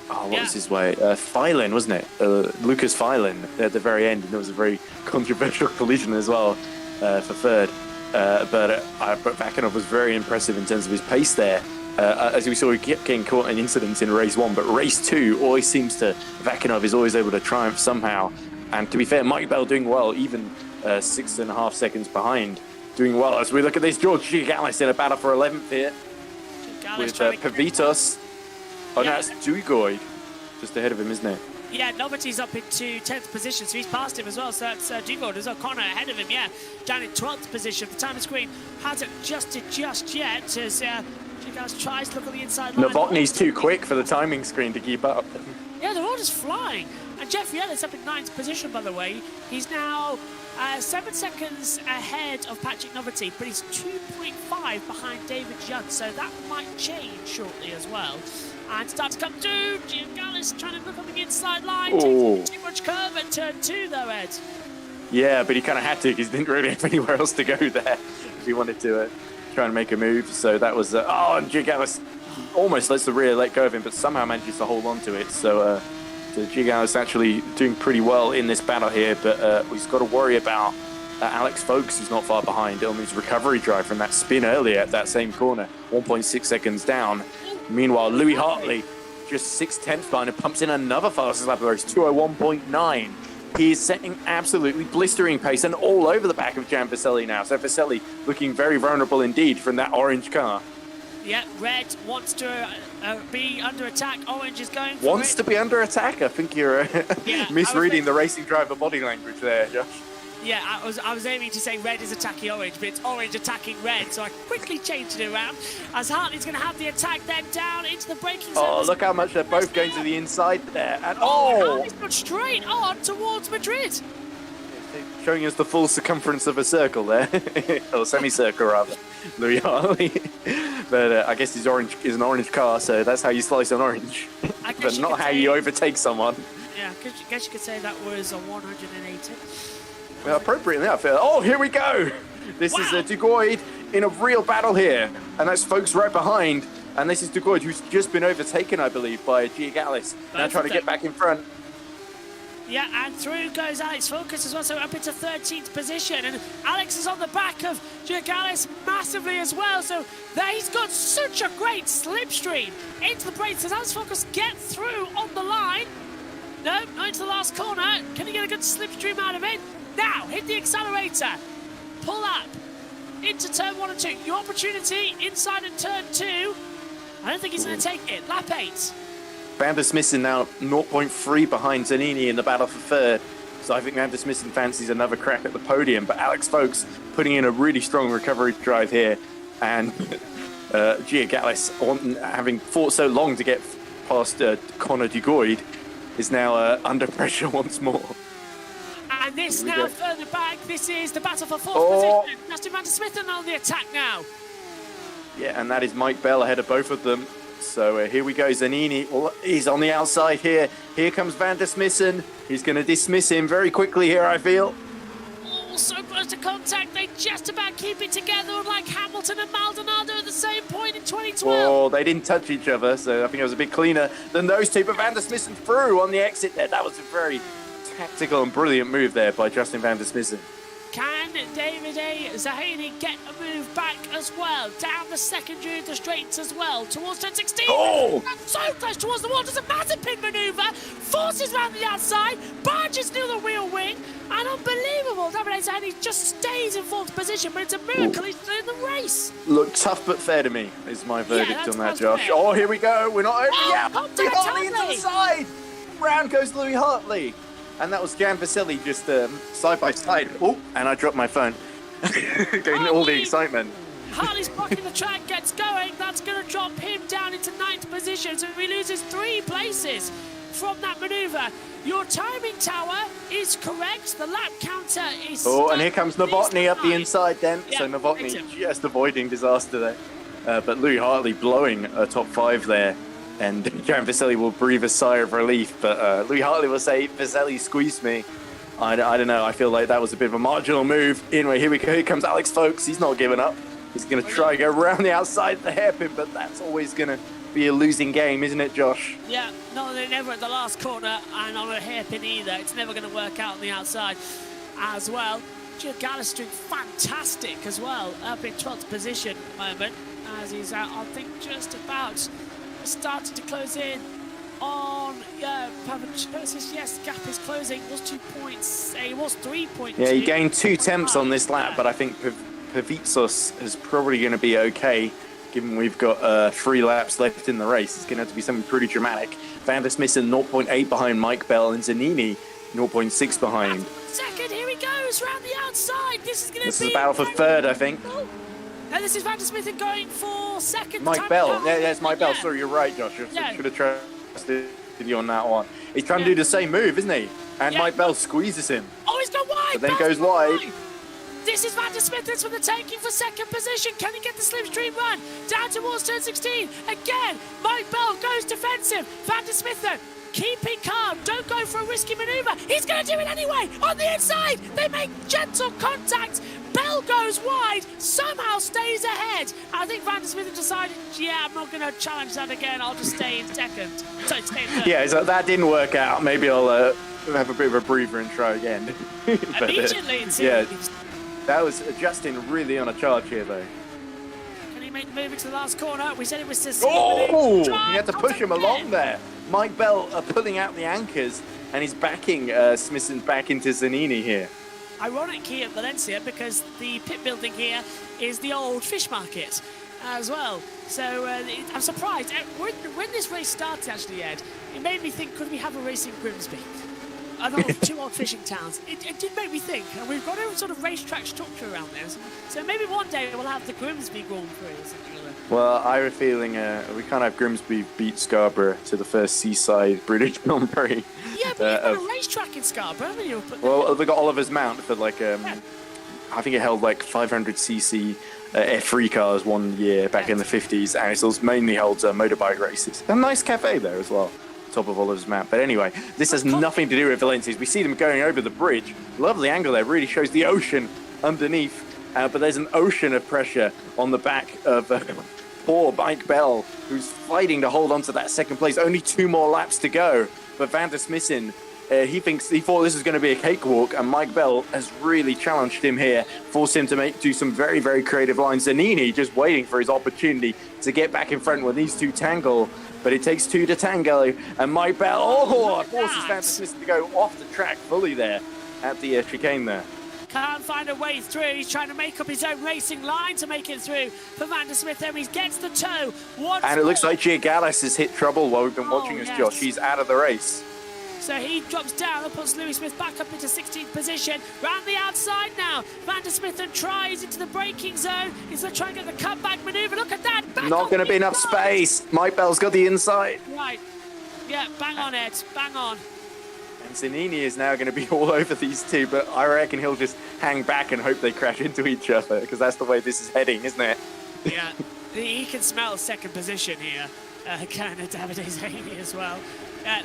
what was his way? Phylan, wasn't it? Lucas Phylan at the very end. And there was a very controversial collision as well for third. But Vakinov was very impressive in terms of his pace there. As we saw, he kept getting caught in incidents in race 1, but race 2 always seems to, Vakinov is always able to triumph somehow. And to be fair, Mike Bell doing well, even 6.5 seconds behind, doing well. As we look at this, George Gigalis in a battle for 11th here with Pavitos. Oh, no, it's Dugoid just ahead of him, isn't it? Yeah, Novelty's up into 10th position, so he's passed him as well. So that's Dugoid as well. Connor ahead of him, down in 12th position. The timer screen hasn't adjusted just yet as Gigalis tries to look on the inside line. Novotny's too quick for the timing screen to keep up. Yeah, they're all just flying. And Jeffrey Ellis up in 9th position, by the way. He's now 7 seconds ahead of Patrick Novelty, but he's 2.5 behind David Judd, so that might change shortly as well. And start to come through. Giangalis trying to look on the inside line. Takes too much curve at turn 2, though, Ed. Yeah, but he kind of had to because he didn't really have anywhere else to go there if he wanted to try and make a move. So that was... and Giangalis almost lets the rear let go of him, but somehow manages to hold on to it. So Giangalis actually doing pretty well in this battle here, but he's got to worry about Alex Folks, who's not far behind on his recovery drive from that spin earlier at that same corner. 1.6 seconds down. Meanwhile, Louis Hartley just 6/10 behind and pumps in another fastest lap of the race, 2:01.9. He is setting absolutely blistering pace and all over the back of Jan Vaselli now. So Vaselli looking very vulnerable indeed from that orange car. Yeah, red wants to be under attack. Orange is going for Wants to be under attack? I think you're misreading the racing driver body language there, Josh. Yeah, I was aiming to say red is attacking orange, but it's orange attacking red, so I quickly changed it around. As Hartley's going to have the attack then down into the braking zone. Oh, look how much they're both going to the inside there. And Hartley's gone straight on towards Madrid. Showing us the full circumference of a circle there, or semicircle rather, Louis Hartley. But I guess his orange is an orange car, so that's how you slice an orange, but not how you overtake someone. Yeah, I guess you could say that was a 180. Well, appropriately, I feel. Oh, here we go. This is Dugoid in a real battle here, and that's folks right behind. And this is Dugoid, who's just been overtaken, I believe, by Gigalis. Now trying to get back in front. Yeah, and through goes Alex Focus as well, so up into 13th position. And Alex is on the back of Gigalis massively as well, so there he's got such a great slipstream into the brakes. Does Alex Focus get through on the line? No, not into the last corner. Can he get a good slipstream out of it? Now, hit the accelerator. Pull up into turn 1 and 2. Your opportunity inside of turn 2. I don't think he's going to take it. Lap 8. Van der Smissen now 0.3 behind Zanini in the battle for third. So I think Van der Smissen fancies another crack at the podium. But Alex Folks putting in a really strong recovery drive here. And Gigalis, having fought so long to get past Connor Dugoid, is now under pressure once more. And this now further back, this is the battle for 4th position. Justin Van der Smissen on the attack now. Yeah, and that is Mike Bell ahead of both of them. So here we go, Zanini. Well, he's on the outside here. Here comes Van der Smissen. He's going to dismiss him very quickly here, I feel. Oh, so close to contact. They just about keep it together, like Hamilton and Maldonado at the same point in 2012. Oh, they didn't touch each other, so I think it was a bit cleaner than those two. But Van der Smissen through on the exit there. That was a very tactical and brilliant move there by Justin Van der Smissen. Can David A. Zahani get a move back as well? Down the secondary of the straights as well, towards turn 16. Oh! So close towards the wall, does a massive pin maneuver, forces round the outside, barges through the wheel wing, and unbelievable. David A. Zahani just stays in 4th position, but it's a miracle he's still in the race. Look, tough but fair to me is my verdict on that, Josh. Fair. Oh, here we go. We're not over yet. Louis Hartley into the side. Round goes Louis Hartley. And that was Jan Vaselli just side by side. Oh, and I dropped my phone. Getting all the excitement. Hartley's blocking the track, gets going. That's going to drop him down into 9th position. So he loses 3 places from that maneuver. Your timing tower is correct. The lap counter is... Oh, and here comes Novotny up the inside then. Yeah, so Novotny just avoiding disaster there. But Louis Hartley blowing a top 5 there. And Jan Vaselli will breathe a sigh of relief, but Louis Hartley will say, Vaselli squeezed me. I don't know, I feel like that was a bit of a marginal move. Anyway, here we go, here comes Alex Folks. He's not giving up. He's going to try and go around the outside of the hairpin, but that's always going to be a losing game, isn't it, Josh? Yeah, never at the last corner and on a hairpin either. It's never going to work out on the outside as well. Giangallis doing fantastic as well, up in 12th position at the moment, as he's out, I think, just about starting to close in on Papachosis. Yes, gap is closing. It was 2 points. It was 3.2. Yeah, he gained 2 tenths on this lap, but I think Pavitsos is probably going to be okay, given we've got 3 laps left in the race. It's going to have to be something pretty dramatic. Van der Smissen 0.8 behind Mike Bell, and Zanini 0.6 behind. Second, here he goes round the outside. This is going to be. This is a battle for third, I think. No, this is Van der Smissen going for second. Mike Bell. Yeah, it's Mike Bell. Sorry, you're right, Josh. Should have trusted you on that one. He's trying to do the same move, isn't he? And Mike Bell squeezes him. Oh, he's gone wide. But then goes wide. This is Van der Smissen for the taking for second position. Can he get the slipstream run? Down towards turn 16. Again, Mike Bell goes defensive. Van der Smissen keeping calm. Don't go for a risky manoeuvre. He's going to do it anyway. On the inside, they make gentle contact. Bell goes wide, somehow stays ahead. I think Van der Smissen decided, yeah, I'm not going to challenge that again. I'll just stay in second. So stay in third. Yeah, so that didn't work out. Maybe I'll have a bit of a breather and try again. But, Immediately, that was Justin really on a charge here, though. Can he make the move into the last corner? We said it was to He had to push him along there. Mike Bell pulling out the anchors, and he's backing Smissen back into Zanini here. Ironic here at Valencia, because the pit building here is the old fish market as well. So I'm surprised. When this race started, actually, Ed, it made me think, could we have a race in Grimsby? Two old fishing towns. It did make me think. And we've got a sort of racetrack structure around there. So maybe one day we'll have the Grimsby Grand Prix or something like that. Well, I have a feeling we can't have Grimsby beat Scarborough to the first seaside British Grand Prix. Yeah, but you've got a racetrack in Scarborough, haven't you? Well, they got Oliver's Mount for like, I think it held like 500cc F3 cars one year back in the 50s, and it mainly holds motorbike races. A nice cafe there as well, top of Oliver's Mount. But anyway, this has nothing to do with Valencia. We see them going over the bridge. Lovely angle there, really shows the ocean underneath. But there's an ocean of pressure on the back of poor Mike Bell, who's fighting to hold on to that second place. Only 2 more laps to go. But Van der Smissen, he thought this was going to be a cakewalk, and Mike Bell has really challenged him here, forced him to do some very, very creative lines. Zanini just waiting for his opportunity to get back in front when these two tangle, but it takes 2 to tango, and Mike Bell forces Van der Smissen to go off the track fully there at the chicane there. Can't find a way through. He's trying to make up his own racing line to make it through for Van der Smissen. He gets the toe. And it looks like Giangallis has hit trouble while we've been watching this, Josh. He's out of the race. So he drops down and puts Louis Smith back up into 16th position. Round the outside now. Van der Smissen tries into the braking zone. He's going to try and get the comeback manoeuvre. Look at that. Not going to be enough space. Mike Bell's got the inside. Right. Yeah, bang on, Ed. Bang on. And Zanini is now going to be all over these two, but I reckon he'll just hang back and hope they crash into each other, because that's the way this is heading, isn't it? Yeah, he can smell second position here. Can Davide Zanini as well.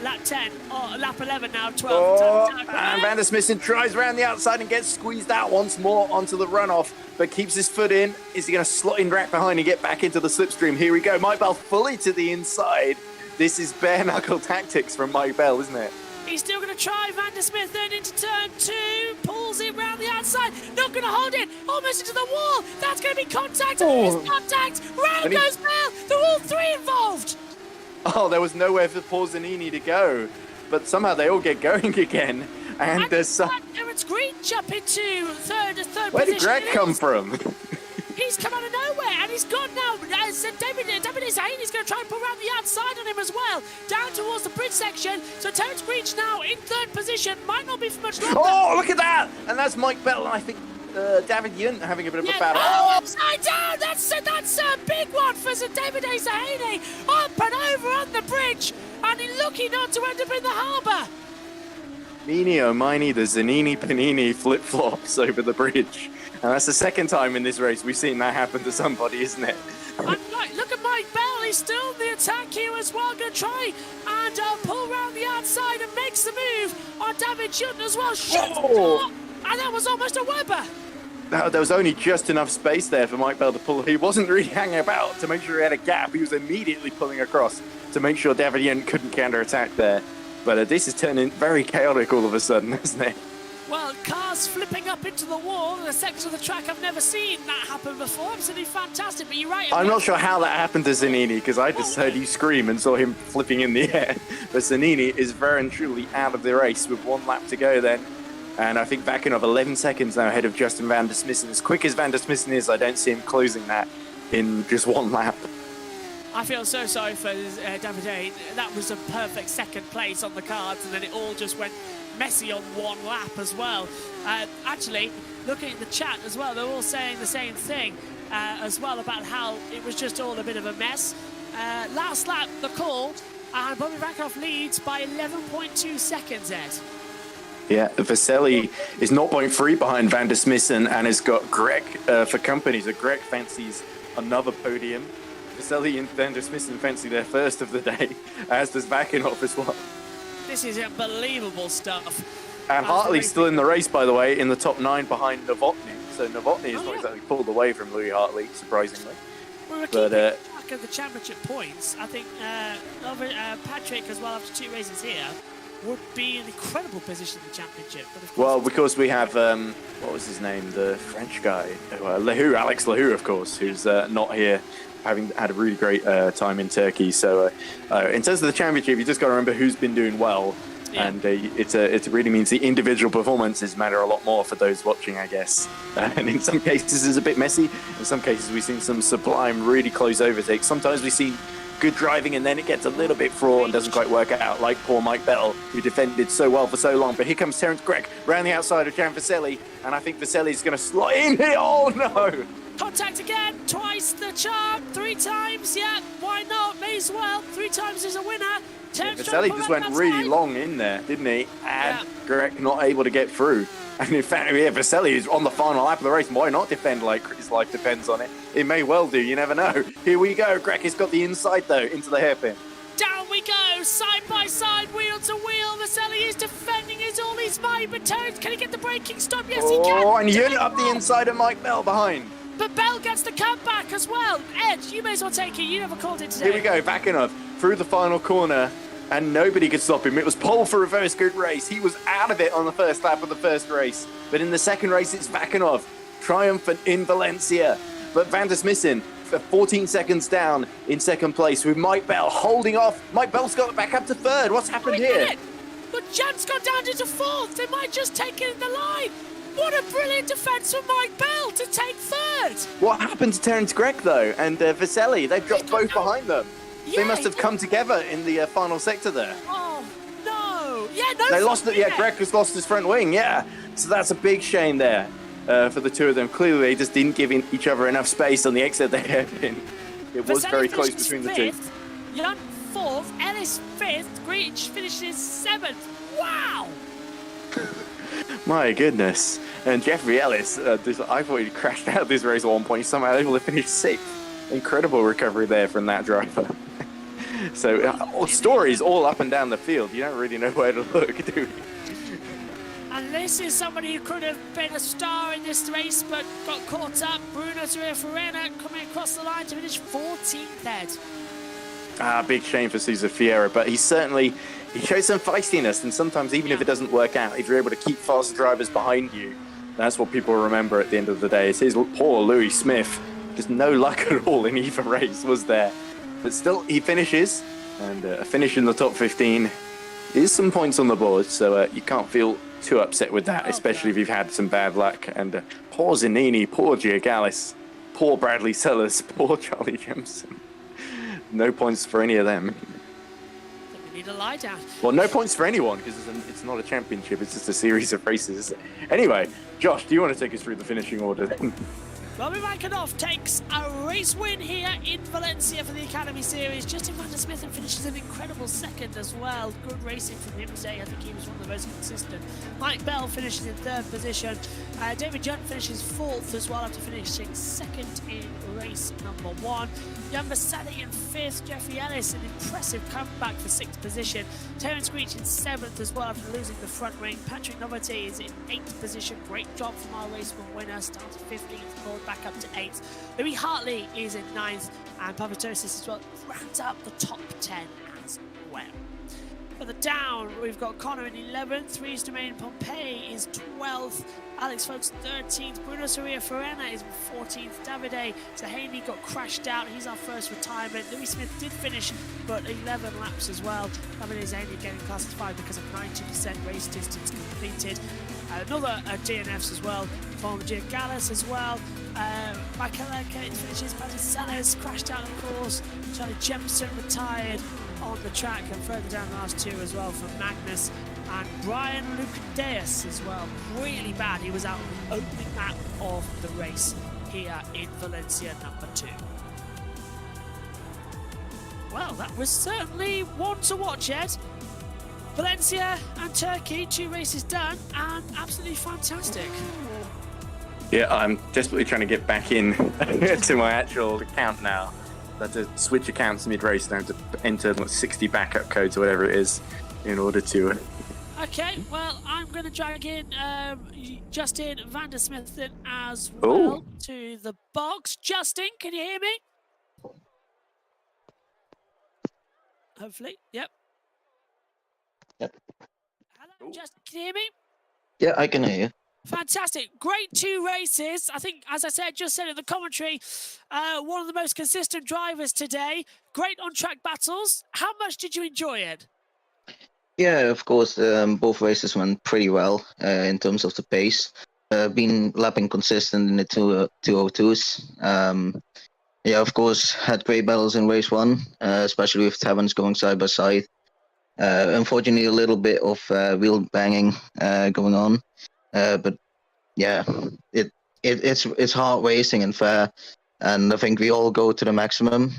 Lap 10, lap 11 now, 12. And Van der Smissen tries around the outside and gets squeezed out once more onto the runoff, but keeps his foot in. Is he going to slot in right behind and get back into the slipstream? Here we go. Mike Bell fully to the inside. This is bare knuckle tactics from Mike Bell, isn't it? He's still going to try Van der Smissen into turn 2. Pulls it round the outside. Not going to hold it. Almost into the wall. That's going to be contact. It's contact. Round goes Bell. They're all 3 involved. Oh, there was nowhere for poor Zanini to go. But somehow they all get going again. And there's some... Terence Green jump into third position. Where did Greg come from? He's come out of nowhere, and he's gone now. David Zane's going to try and pull around the outside on him as well, down towards the bridge section. So Terence Green's now in third position. Might not be for much longer. Oh, look at that! And that's Mike Bell, and I think David Yunt having a bit of a battle. Oh, upside down! That's a big one for David Zahane. Up and over on the bridge, and he's lucky not to end up in the harbour. Meanie oh miny, the Zanini Panini flip-flops over the bridge. And that's the second time in this race we've seen that happen to somebody, isn't it? And look at Mike Bell. He's still in the attack here as well. Going to try and pull around the outside and makes the move on David Yunt as well. And that was almost a Weber. There was only just enough space there for Mike Bell to pull. He wasn't really hanging about to make sure he had a gap. He was immediately pulling across to make sure Davide couldn't counter-attack there. But this is turning very chaotic all of a sudden, isn't it? Well, cars flipping up into the wall in a section of the track I've never seen that happen before. Absolutely fantastic, but you're right. I'm not sure how that happened to Zanini, because I just heard you scream and saw him flipping in the air. But Zanini is very and truly out of the race with 1 lap to go then. And I think Vakinov 11 seconds now ahead of Justin Van der Smissen. As quick as Van der Smissen is, I don't see him closing that in just 1 lap. I feel so sorry for Davide. That was a perfect second place on the cards, and then it all just went messy on 1 lap as well. Actually, looking at the chat as well, they're all saying the same thing as well about how it was just all a bit of a mess. Last lap, the call, and Bobby Vakinov leads by 11.2 seconds, Ed. Yeah, Vaselli is 0.3 behind Van der Smissen and has got Greg for company. So Greg fancies another podium. Vaselli and Van der Smissen fancy their first of the day, as does Vakinov as well. This is unbelievable stuff. And Hartley's still in the race, by the way, in the top 9 behind Novotny. So Novotny is not exactly pulled away from Louis Hartley, surprisingly. We're keeping track of the championship points. I think Patrick, as well, after 2 races here, would be in an incredible position in the championship. But of course, well, because we have, what was his name, the French guy, Alex Lahou, of course, who's not here, having had a really great time in Turkey. So in terms of the championship, you just got to remember who's been doing well. Yeah. And it really means the individual performances matter a lot more for those watching, I guess. And in some cases, it's a bit messy. In some cases, we've seen some sublime, really close overtakes. Sometimes we see good driving and then it gets a little bit fraught and doesn't quite work out, like poor Mike Bell, who defended so well for so long. But here comes Terence Gregg round the outside of Jan Vaselli, and I think Vaselli's going to slide in here. Oh no! Contact again, twice the charm, 3 times, yeah, why not, may as well, 3 times is a winner. Vaselli just went really long in there, didn't he? And Gregg not able to get through. And in fact, yeah, Vaselli is on the final lap of the race. Why not defend like his life depends on it? It may well do, you never know. Here we go, Gregg has got the inside though, into the hairpin. Down we go, side by side, wheel to wheel. Vaselli is defending his all his might, but Terence, can he get the braking stop? Yes, he can. Oh, and unit up the inside of Mike Bell behind. But Bell gets the comeback as well. Ed, you may as well take it. You never called it today. Here we go, Vakinov through the final corner, and nobody could stop him. It was pole for reverse good race. He was out of it on the first lap of the first race. But in the second race, it's Vakinov, triumphant in Valencia. But Van der Smissen, 14 seconds down in second place with Mike Bell holding off. Mike Bell's got back up to third. What's happened here? But Jan's gone down into fourth. They might just take it in the line. What a brilliant defence from Mike Bell to take third. What happened to Terence Gregg, though, and Vaselli? They've dropped both behind them. Yeah, they must have come together in the final sector there. Oh, no. Yeah, no. They lost it. Yeah, Gregg has lost his front wing, yeah. So that's a big shame there for the two of them. Clearly, they just didn't give each other enough space on the exit of the hairpin. It was very close between the two. Jan 4th, Ellis 5th, Greach finishes 7th. Wow! My goodness. And Jeffrey Ellis, I thought he'd crashed out of this race at one point. He's somehow able to finish 6th. Incredible recovery there from that driver. So, stories all up and down the field. You don't really know where to look, do you? And this is somebody who could have been a star in this race, but got caught up. Bruno Ferreira coming across the line to finish 14th, Ed. Big shame for Cesar Fiera, but he shows some feistiness, and sometimes even if it doesn't work out, if you're able to keep faster drivers behind you, that's what people remember at the end of the day. It's his poor Louis Smith. Just no luck at all in either race was there. But still, he finishes, and a finish in the top 15 is some points on the board, so you can't feel too upset with that, especially if you've had some bad luck. And poor Zanini, poor Giagallis, poor Bradley Sellers, poor Charlie Jemison. No points for any of them. We need a lie down. Well, no points for anyone, because it's not a championship, it's just a series of races. Anyway, Josh, do you want to take us through the finishing order then? Robbie Raikkonen takes a race win here in Valencia for the Academy Series. Justin Van der Smith finishes an incredible second as well. Good racing from him today. I think he was one of the most consistent. Mike Bell finishes in third position. David Junt finishes fourth as well after finishing second in race number 1. Jan Vasselli in fifth. Jeffrey Ellis, an impressive comeback for sixth position. Terence Creech in seventh as well after losing the front ring. Patrick Noverty is in eighth position. Great job from our race winner. Started 15th, pulled back up to 8th. Louis Hartley is in 9th, and Papatosis as well rounds up the top 10 as well. For the down, we've got Connor in 11th, Reese Domain Pompey is 12th, Alex Folks 13th, Bruno Soria Ferena is 14th, Davide Zahaney got crashed out, he's our first retirement. Louis Smith did finish, but 11 laps as well. Davide Zahaney getting classified because of 90% race distance completed. Another DNFs as well from Jim Gallus as well. Michael Kate finishes, Paddy Sellers crashed out of course. Charlie Jemison retired on the track, and further down the last 2 as well from Magnus and Brian Lucadeus as well. Really bad. He was out on the opening lap of the race here in Valencia number 2. Well, that was certainly one to watch, Ed. Valencia and Turkey, 2 races done, and absolutely fantastic. Yeah, I'm desperately trying to get back in to my actual account now. I had to switch accounts mid-race now to enter 60 backup codes or whatever it is in order to... Okay, well, I'm going to drag in Justin Van der Smith as well to the box. Justin, can you hear me? Hopefully, yep. Hello, Justin, can you hear me? Yeah, I can hear you. Fantastic. Great 2 races. I think, as I said, just said in the commentary, one of the most consistent drivers today. Great on-track battles. How much did you enjoy it? Yeah, of course, both races went pretty well in terms of the pace. Been lapping consistent in the 202s. Yeah, of course, had great battles in race 1, especially with Taverns going side by side. Unfortunately, a little bit of wheel banging going on. But yeah, it's hard racing and fair, and I think we all go to the maximum.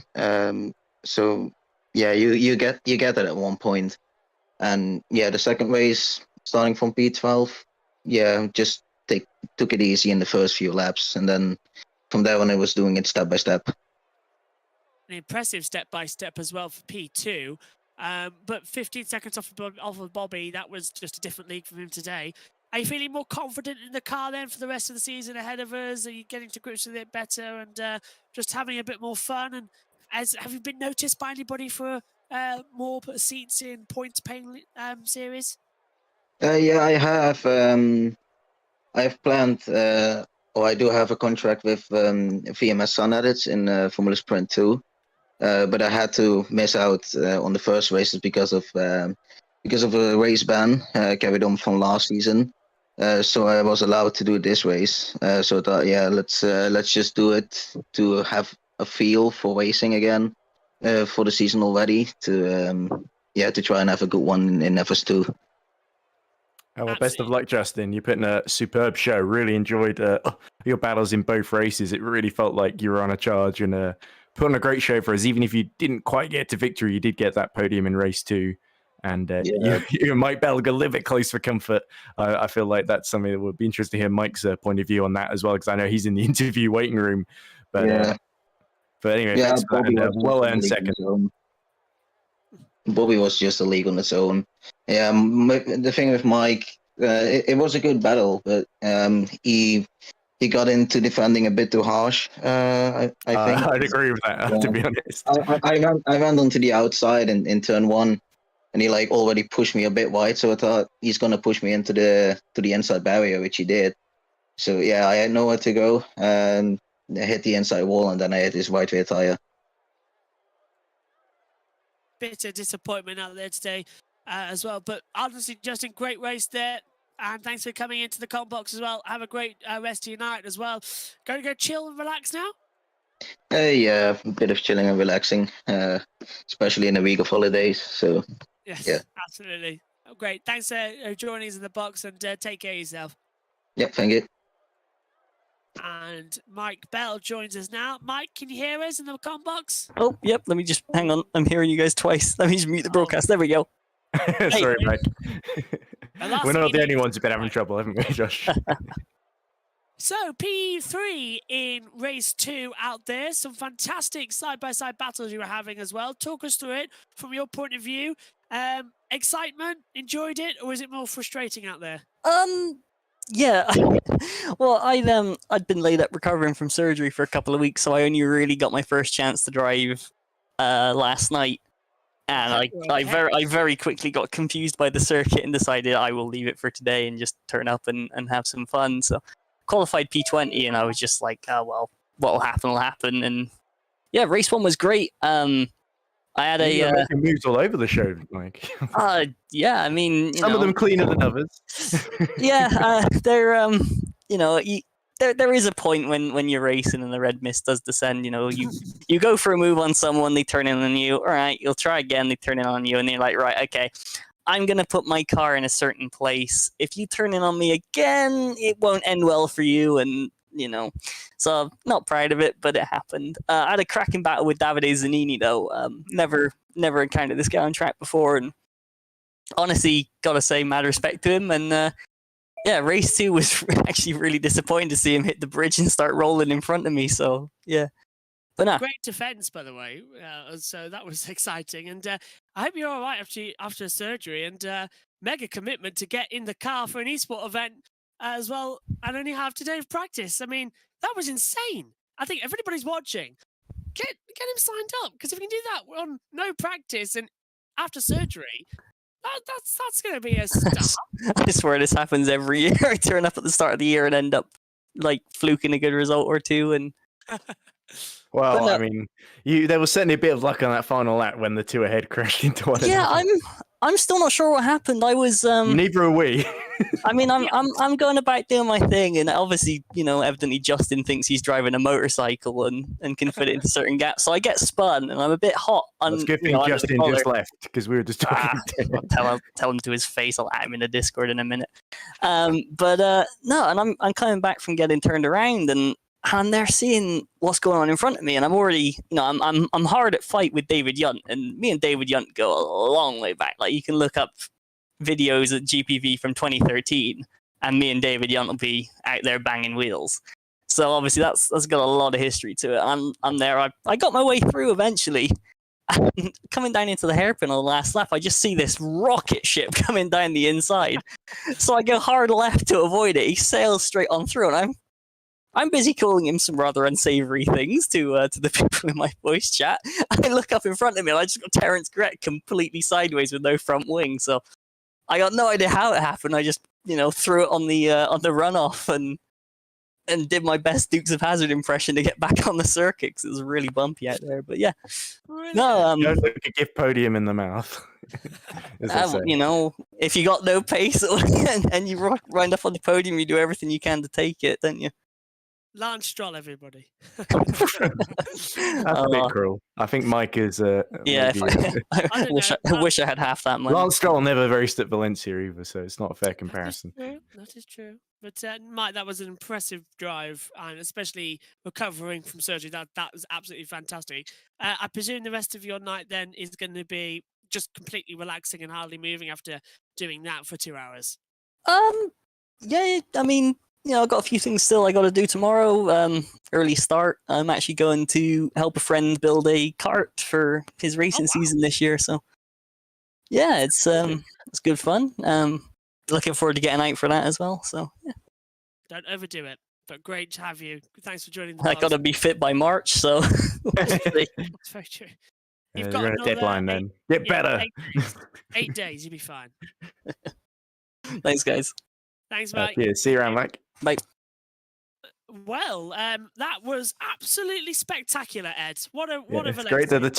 So yeah, you get that at one point, and yeah, the second race starting from P12, yeah, just took it easy in the first few laps, and then from there on, I was doing it step by step. An impressive step by step as well for P2. But 15 seconds off of Bobby, that was just a different league from him today. Are you feeling more confident in the car then for the rest of the season ahead of us? Are you getting to grips with it better and just having a bit more fun? And have you been noticed by anybody for more seats in points paying series? Yeah, I have. I've planned, or I do have a contract with VMS Sun Edits in Formula Sprint 2. But I had to miss out on the first races because of a race ban carried on from last season. So I was allowed to do this race. So I thought, yeah, let's just do it to have a feel for racing again for the season already. To try and have a good one in FS2. Oh, well, best of luck, Justin. You put in a superb show. Really enjoyed your battles in both races. It really felt like you were on a charge and put on a great show for us. Even if you didn't quite get to victory, you did get that podium in race 2. And you and Mike Bell got a little bit close for comfort. I feel like that's something that would be interesting to hear Mike's point of view on that as well, because I know he's in the interview waiting room. But anyway, thanks for that. Well-earned second. Bobby was just a league on its own. Yeah, the thing with Mike, it was a good battle, but he got into defending a bit too harsh. I think I'd agree with that. To be honest, I ran onto the outside in turn 1, and he already pushed me a bit wide. So I thought he's gonna push me into the inside barrier, which he did. So yeah, I had nowhere to go, and I hit the inside wall, and then I hit his right rear tire. Bitter disappointment out there today as well. But honestly, Justin, great race there. And thanks for coming into the comp box as well. Have a great rest of your night as well. Going to go chill and relax now? Yeah, a bit of chilling and relaxing, especially in a week of holidays. So, yes, yeah. Absolutely. Oh, great. Thanks for joining us in the box, and take care of yourself. Yeah, thank you. And Mike Bell joins us now. Mike, can you hear us in the com box? Oh, yep. Let me just hang on. I'm hearing you guys twice. Let me just mute the broadcast. There we go. Sorry, Mike. last We're not the minute- only ones who've been having trouble, haven't we, Josh? So, P3 in race 2 out there. Some fantastic side-by-side battles you were having as well. Talk us through it from your point of view. Excitement? Enjoyed it? Or is it more frustrating out there? Yeah. Well, I'd been laid up recovering from surgery for a couple of weeks, so I only really got my first chance to drive last night. And I very quickly got confused by the circuit and decided I will leave it for today and just turn up and have some fun. So qualified P20, and I was just like, oh well, what will happen. And yeah, race 1 was great. I had You're making moves all over the show, Mike. yeah, I mean, Some of them cleaner than others. Yeah, they're there is a point when you're racing and the red mist does descend. You go for a move on someone, they turn in on you. All right, you'll try again, they turn in on you, and you're like, right, okay, I'm gonna put my car in a certain place. If you turn in on me again, it won't end well for you, and so not proud of it, but it happened. I had a cracking battle with Davide Zanini though. Never encountered this guy on track before, and honestly, gotta say, mad respect to him. And yeah, race 2 was actually really disappointing to see him hit the bridge and start rolling in front of me. So yeah, but no. Great defense, by the way. So that was exciting, and I hope you're all right after surgery. And mega commitment to get in the car for an esports event as well, and only have today of practice. I mean, that was insane. I think everybody's watching. Get him signed up, because if we can do that on no practice and after surgery, that's going to be a start. I swear this happens every year. I turn up at the start of the year and end up like fluking a good result or two. And well, I mean, there was certainly a bit of luck on that final lap when the two ahead crashed into one another. Yeah, I'm still not sure what happened. I was neither are we. I mean, I'm going about doing my thing, and obviously, evidently Justin thinks he's driving a motorcycle and can fit it into certain gaps. So I get spun, and I'm a bit hot. It's a good thing Justin just left, because we were just talking to him. Tell him to his face. I'll add him in the Discord in a minute. But no, and I'm coming back from getting turned around, and they're seeing what's going on in front of me, and I'm already, I'm hard at fight with David Yunt, and me and David Yunt go a long way back. Like, you can look up videos at GPV from 2013, and me and David Yunt will be out there banging wheels. So obviously that's got a lot of history to it. I'm there. I got my way through eventually. Coming down into the hairpin on the last lap, I just see this rocket ship coming down the inside. So I go hard left to avoid it. He sails straight on through, and I'm busy calling him some rather unsavory things to the people in my voice chat. I look up in front of me, and I just got Terence Gret completely sideways with no front wing. So I got no idea how it happened. I just, threw it on the runoff and did my best Dukes of Hazzard impression to get back on the circuit, because it was really bumpy out there. But yeah, no, don't look a gift podium in the mouth. if you got no pace and you wind up on the podium, you do everything you can to take it, don't you? Lance Stroll, everybody. That's a bit cruel. I think Mike is. Yeah, I wish I had half that money. Lance Stroll never raced at Valencia either, so it's not a fair comparison. That is true. But Mike, that was an impressive drive, and especially recovering from surgery. That was absolutely fantastic. I presume the rest of your night then is going to be just completely relaxing and hardly moving after doing that for 2 hours. Yeah, I mean, I've got a few things still I got to do tomorrow. Early start. I'm actually going to help a friend build a kart for his racing season this year. So, yeah, it's good fun. Looking forward to getting out for that as well. So, yeah. Don't overdo it, but great to have you. Thanks for joining the I got to be fit by March, so. That's very true. You've got a deadline then. Get better. 8 days, you'll be fine. Thanks, guys. Thanks, Mike. Yeah, see you around, Mike. Bye. Well, that was absolutely spectacular, Ed. What a it's great that the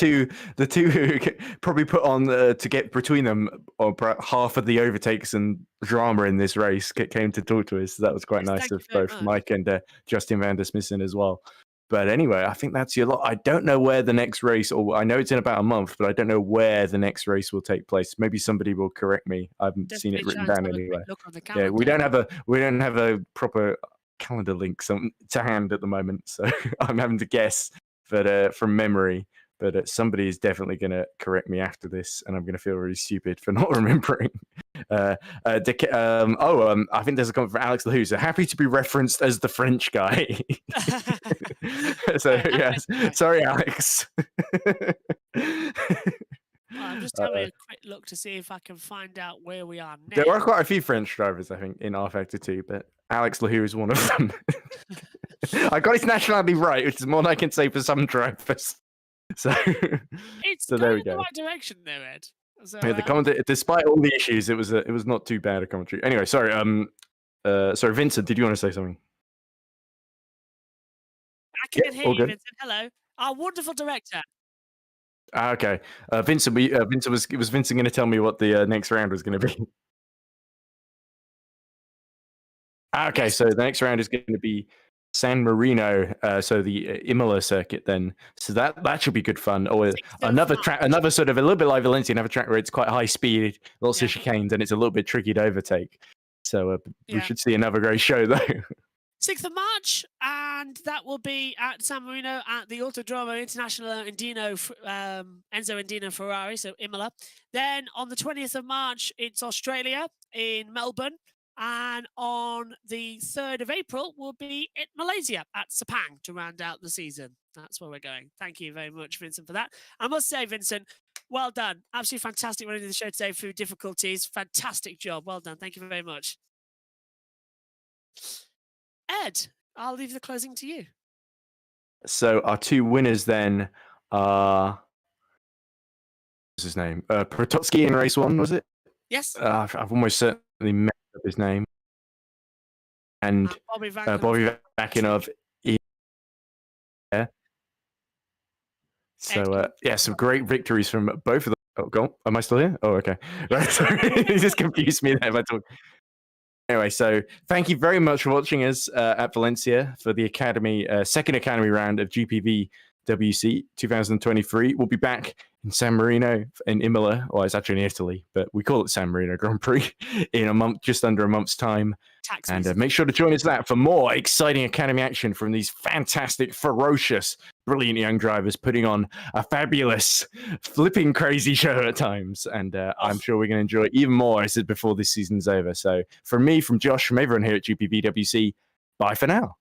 two who probably put on to get between them or half of the overtakes and drama in this race came to talk to us. So that was quite nice of both Mike and Justin van der Smissen as well. But anyway, I think that's your lot. I don't know where the next race, or I know it's in about a month, but I don't know where the next race will take place. Maybe somebody will correct me. I haven't seen it written down anywhere. Yeah, we don't have a proper calendar links to hand at the moment, so I'm having to guess, but from memory. But somebody is definitely going to correct me after this, and I'm going to feel really stupid for not remembering. I think there's a comment from Alex Lahoo. So happy to be referenced as the French guy. So yes, sorry, Alex. I'm just having a quick look to see if I can find out where we are now. There are quite a few French drivers, I think, in R Factor 2, but Alex Lahoo is one of them. I got his nationality right, which is more than I can say for some drivers. So It's there we going in the go. right direction there, Ed. So, Yeah, the commentary, despite all the issues, it was not too bad a commentary. Anyway, sorry. Sorry, Vincent, did you want to say something? I can hear all you, good. Vincent. Hello, our wonderful director. Okay, Vincent. Was Vincent going to tell me what the next round was going to be? Okay, Yes. so the next round is going to be San Marino, so the Imola circuit then. So that should be good fun. Or another track, another sort of a little bit like Valencia, another track where it's quite high speed, lots of chicanes, and it's a little bit tricky to overtake. So we should see another great show though. 6th of March, and that will be at San Marino at the Autodromo International Enzo Endino Ferrari, so Imola. Then on the 20th of March, it's Australia in Melbourne. And on the 3rd of April, we'll be in Malaysia at Sepang to round out the season. That's where we're going. Thank you very much, Vincent, for that. I must say, Vincent, well done. Absolutely fantastic running the show today through difficulties. Fantastic job. Well done. Thank you very much. Ed, I'll leave the closing to you. So our two winners then are... What's his name? Prototsky in race 1, was it? Yes. I've almost certainly messed up his name. And Bobby Vakinov. Yeah. So, some great victories from both of them. Oh, go on. Am I still here? Oh, okay. Right, sorry. You just confused me there by talking. Anyway, so thank you very much for watching us at Valencia for the Academy, second Academy round of GPVWC 2023. We'll be back in San Marino in Imola, or it's actually in Italy, but we call it San Marino Grand Prix in a month, just under a month's time. And make sure to join us for more exciting Academy action from these fantastic, ferocious, brilliant young drivers putting on a fabulous, flipping crazy show at times. And I'm sure we're going to enjoy even more as before this season's over. So from me, from Josh, from everyone here at GPVWC, bye for now.